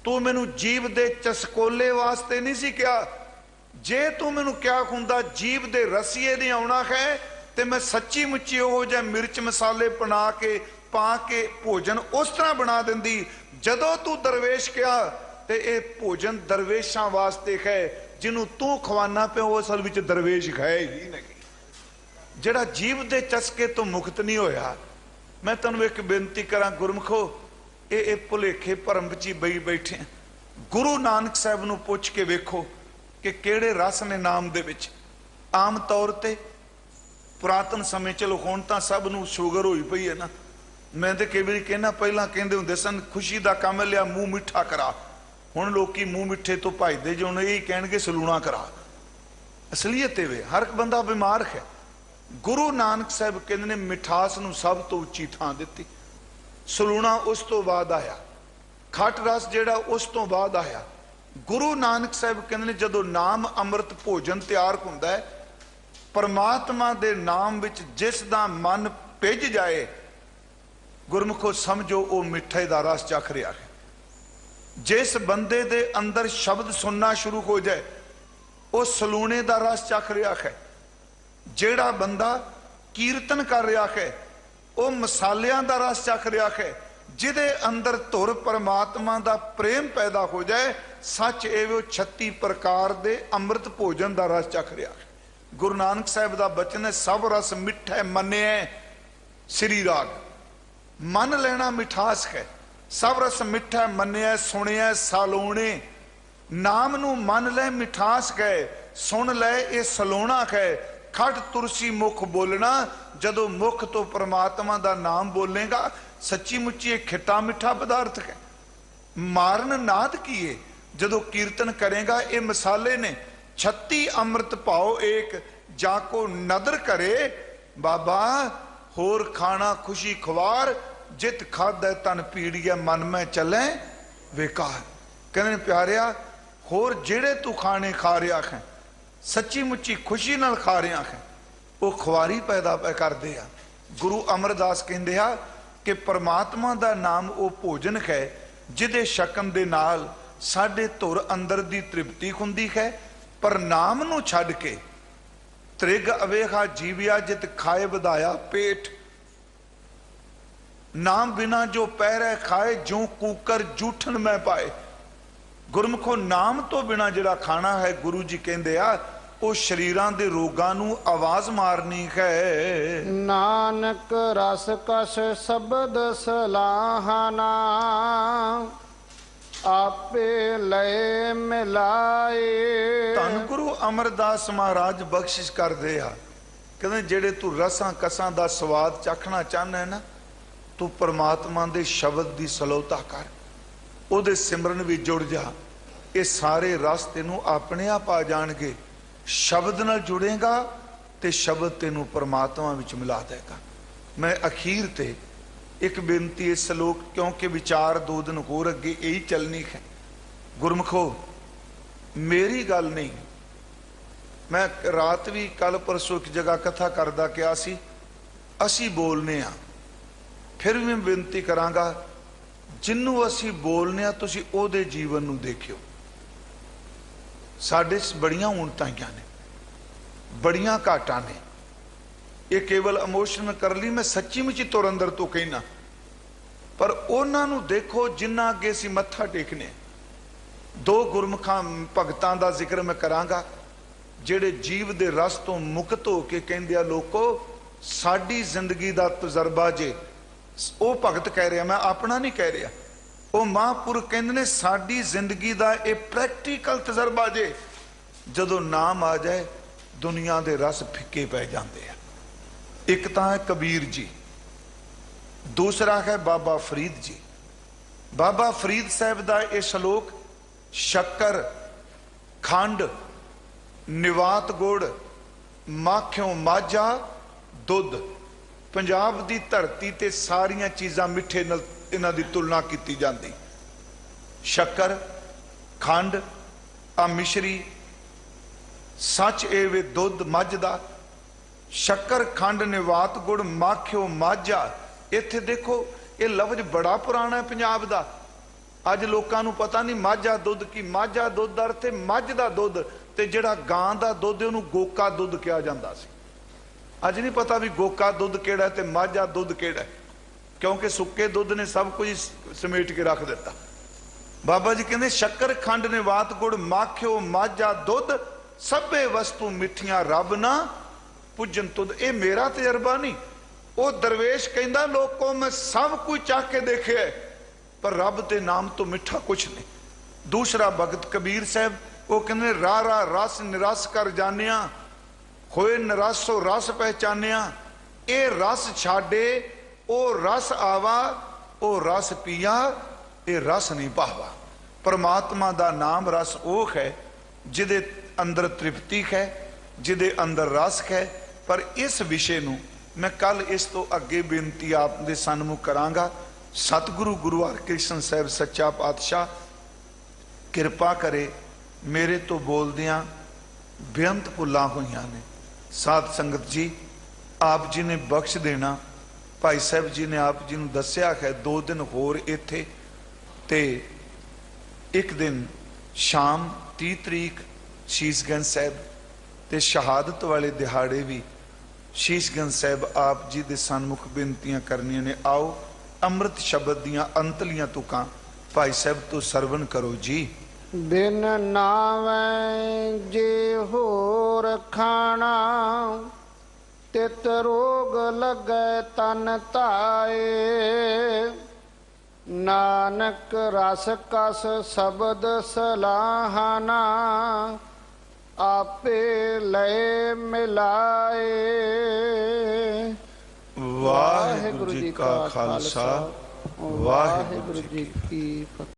तू मैनू जीव दे चसकोले वास्ते नहीं सी क्या? जे तू मैनू क्या हुंदा जीव दे रसीए नहीं आउणा है ते मैं सच्ची मुच्ची ओहो जिहा मिर्च मसाले बना के पा के भोजन उस तरह बना दिंदी। जदों तू दरवेश क्या ते ये भोजन दरवेशां वास्ते है, जिन्हों तू खवाना पे वो असल विच दरवेश है ही नहीं। जिहड़ा जीव दे चस्के तो मुक्त नहीं होया। मैं तुहानूं एक बेनती करा गुरमुखो, ये भुलेखे भरम विच ही बई बैठे। गुरु नानक साहब नूं पुछ के वेखो कि किहड़े रस ने नाम दे विच। आम तौर ते पुरातन समय, चलो हुण तां सब नूं शुगर होई पई है ना। मैं तो कई बार कहना, पहला कहंदे हुंदे सन खुशी दा काम लिया मूँह मिठा करा। हुण लोकी मूँह मिठे तो भजदे जो यही कहणगे सलूणा करा। असलीयत वे हर एक बंदा बीमार है। गुरु नानक साहब कहंदे ने मिठास नूं सब तो उच्ची थां दित्ती। सलूणा उस तो बाद आया, खट रस जिहड़ा उस तो बाद आया। गुरु नानक साहब कहंदे ने जदों नाम अमृत भोजन तैयार हुंदा है, परमात्मा दे नाम विच जिस दा मन भिज जाए, गुरमुखो समझो वो मिठे दा रस चख रहा है। जिस बंदे दे अंदर शब्द सुनना शुरू हो जाए, वो सलूने दा रस चख रहा है। जेड़ा बंदा कीर्तन कर रहा है, वो मसालियां दा रस चख रहा है। जिदे अंदर धुर परमात्मा दा प्रेम पैदा हो जाए, सच एवं 36 प्रकार दे अमृत भोजन दा रस चख रहा है। गुरु नानक साहब दा बचन है, सब रस मिठा मन्ने श्री राग। मन लेना मिठास है। सब रस मिठा मन्ने सुनिया सलोने। नाम नू मन ले मिठास गए, सुन ले ये सलोना है। खट तुरसी मुख बोलना, जदों मुख तो परमात्मा दा नाम बोलेगा, सच्ची मुच्ची एक खिट्टा मिठा पदार्थ है। मारन नाद किए जदों कीर्तन करेगा, ये मसाले ने। 36 अमृत पाओ एक, जाको नदर करे बाबा होर खाना खुशी खुवार। जित खादा तन पीड़िया मन में चले बेकार। कहने प्यारिया होर जेड़े तू खाने खा रहा है, सच्ची मुच्ची खुशी नाल खा रहा है, वो खुआरी पैदा करते हैं। गुरु अमरदास कहते हैं कि परमात्मा दा नाम वो भोजन है जिदे शकन दे नाल साडे धुर अंदर दी तृप्ति हुंदी है। पर नाम नू छड्ड के त्रिग अवेखा जीविया जित खाए बधाया पेट। नाम बिना जो पैरे खाए, जो कूकर जूठन में पाए। गुरमुखो नाम तो बिना जिहड़ा खाना है, गुरु जी कहंदे आ वो शरीरां दे रोगां नू आवाज मारनी है। नानक रस कस शब्द सलाहना, आपे लय मिलाए। धन गुरु अमरदास महाराज बख्शिश करदे आ, कहंदे जेड़े तू रसां कसां दा स्वाद चखना चाहना है ना, तू परमात्मा दे शब्द दी सलोता कर, उहदे सिमरन विच जुड़ जा। ये सारे रस तेनू अपने आप आ जाणगे। शब्द नाल जुड़ेगा ते शब्द तेनू परमात्मा विच मिला देगा। मैं अखीर ते एक बेनती इस लोक, क्योंकि विचार 2 दिन होर अगे यही चलनी है। गुरमुखो मेरी गल नहीं, मैं रात भी कल परसों एक जगह कथा करदा क्या सी, असी बोलने आ। फिर भी मैं बेनती करांगा, जिन्नू असी बोलने आ तुसी ओदे जीवन नू देखियो। साडे बड़ियां ऊणताइयां ने, बड़ियां घाटां ने। ये केवल इमोशन कर ली, मैं सच्ची मुची तुर अंदर तो कहना। पर उन्हां नू देखो जिन्ना अगे असी मत्था टेकने। 2 गुरमुखां भगतां दा जिक्र मैं करांगा, जेड़े जीव दे रस तो मुक्त हो के कहंदे आ लोको साडी जिंदगी दा तजर्बा जे। वो भगत कह रहा, मैं अपना नहीं कह रहा। ਉਹ ਮਹਾਂਪੁਰਖ ਕਹਿੰਦੇ ਨੇ ਸਾਡੀ ਜ਼ਿੰਦਗੀ ਦਾ ਇਹ ਪ੍ਰੈਕਟੀਕਲ ਤਜਰਬਾ ਜੇ ਜਦੋਂ ਨਾਮ ਆ ਜਾਏ ਦੁਨੀਆ ਦੇ ਰਸ ਫਿੱਕੇ ਪੈ ਜਾਂਦੇ ਆ। ਇੱਕ ਤਾਂ ਹੈ ਕਬੀਰ ਜੀ, ਦੂਸਰਾ ਹੈ ਬਾਬਾ ਫਰੀਦ ਜੀ। ਬਾਬਾ ਫਰੀਦ ਸਾਹਿਬ ਦਾ ਇਹ ਸ਼ਲੋਕ ਸ਼ੱਕਰ, ਖੰਡ, ਨਿਵਾਤ ਗੁੜ, ਮਾਖਿਓਂ ਮਾਝਾ, ਦੁੱਧ, ਪੰਜਾਬ ਦੀ ਧਰਤੀ ਤੇ ਸਾਰੀਆਂ ਚੀਜ਼ਾਂ ਮਿੱਠੇ ਨਾਲ ਇਹਨਾਂ ਦੀ ਤੁਲਨਾ ਕੀਤੀ ਜਾਂਦੀ। ਸ਼ੱਕਰ, ਖੰਡ, ਆ ਮਿਸ਼ਰੀ, ਸੱਚ ਇਹ ਵੇ ਦੁੱਧ ਮੱਝ ਦਾ। ਸ਼ੱਕਰ, ਖੰਡ, ਨਿਵਾਤ ਗੁੜ, ਮਾਖਿਓ ਮਾਝਾ। ਇੱਥੇ ਦੇਖੋ ਇਹ ਲਫ਼ਜ਼ ਬੜਾ ਪੁਰਾਣਾ ਹੈ ਪੰਜਾਬ ਦਾ। ਅੱਜ ਲੋਕਾਂ ਨੂੰ ਪਤਾ ਨਹੀਂ ਮਾਝਾ ਦੁੱਧ ਕੀ। ਮਾਝਾ ਦੁੱਧ ਦਾ ਅਰਥ ਹੈ ਮੱਝ ਦਾ ਦੁੱਧ, ਤੇ ਜਿਹੜਾ ਗਾਂ ਦਾ ਦੁੱਧ ਉਹਨੂੰ ਗੋਕਾ ਦੁੱਧ ਕਿਹਾ ਜਾਂਦਾ ਸੀ। ਅੱਜ ਨਹੀਂ ਪਤਾ ਵੀ ਗੋਕਾ ਦੁੱਧ ਕਿਹੜਾ ਤੇ ਮਾਝਾ ਦੁੱਧ ਕਿਹੜਾ, ਕਿਉਂਕਿ ਸੁੱਕੇ ਦੁੱਧ ਨੇ ਸਭ ਕੁਝ ਸਮੇਟ ਕੇ ਰੱਖ ਦਿੱਤਾ। ਬਾਬਾ ਜੀ ਕਹਿੰਦੇ ਸ਼ੱਕਰ, ਖੰਡ, ਨਿਵਾਤ ਗੁੜ, ਮਾਖਿਓ ਮਾਝਾ, ਦੁੱਧ, ਸਭੇ ਵਸਤੂ ਮਿੱਠੀਆਂ ਰਬ ਨਾ ਪੁੱਜਨ ਤੁਧ। ਇਹ ਮੇਰਾ ਤਜਰਬਾ ਨਹੀਂ, ਉਹ ਦਰਵੇਸ਼ ਕਹਿੰਦਾ ਲੋਕੋ ਮੈਂ ਸਭ ਕੁਝ ਚਾਖ ਕੇ ਦੇਖਿਆ ਪਰ ਰੱਬ ਦੇ ਨਾਮ ਤੋਂ ਮਿੱਠਾ ਕੁਛ ਨਹੀਂ। ਦੂਸਰਾ ਭਗਤ ਕਬੀਰ ਸਾਹਿਬ ਉਹ ਕਹਿੰਦੇ ਰਾਰਾ ਰਸ ਨਿਰਸ ਕਰ ਜਾਣਿਆ, ਹੋਏ ਨਿਰਾਸੋ ਰਸ ਪਹਿਚਾਨਿਆ। ਇਹ ਰਸ ਛਾੜੇ ਉਹ ਰਸ ਆਵਾ, ਉਹ ਰਸ ਪੀਆ ਇਹ ਰਸ ਨਹੀਂ ਭਾਵਾ। परमात्मा ਦਾ ਨਾਮ ਰਸ ਉਹ ਹੈ ਜਿਹਦੇ ਅੰਦਰ ਤ੍ਰਿਪਤੀ ਹੈ, ਜਿਹਦੇ ਅੰਦਰ ਰਸ ਹੈ। ਪਰ ਇਸ ਵਿਸ਼ੇ ਨੂੰ मैं कल इस तो अगे बेनती आप दे सन्मुख करांगा। सतगुरु गुरु हरकृष्ण साहब सच्चा पातशाह किरपा करे मेरे तो बोलदियां बेअंत भुलां होईयां ने। साध संगत जी आप जी ने बख्श देना। भाई साहब जी ने आप जी नूं दस्सिया है 2 दिन होर इत्थे ते एक दिन शाम 30 तरीक शीशगंज साहब ते शहादत वाले दिहाड़े भी शीशगंज साहब आप जी दे सन्मुख बेनतियां करनियां ने। आओ अमृत शब्द दियां अंतलियां तुकां भाई साहब तो सरवण करो जी। बिन नावै जे होर खाना, तित रोग लगै तन धाए। नानक रस कस शब्द सलाहना, आपे लय मिलाए। वाहिगुरु जी का खालसा, वाहिगुरु जी की फतेह।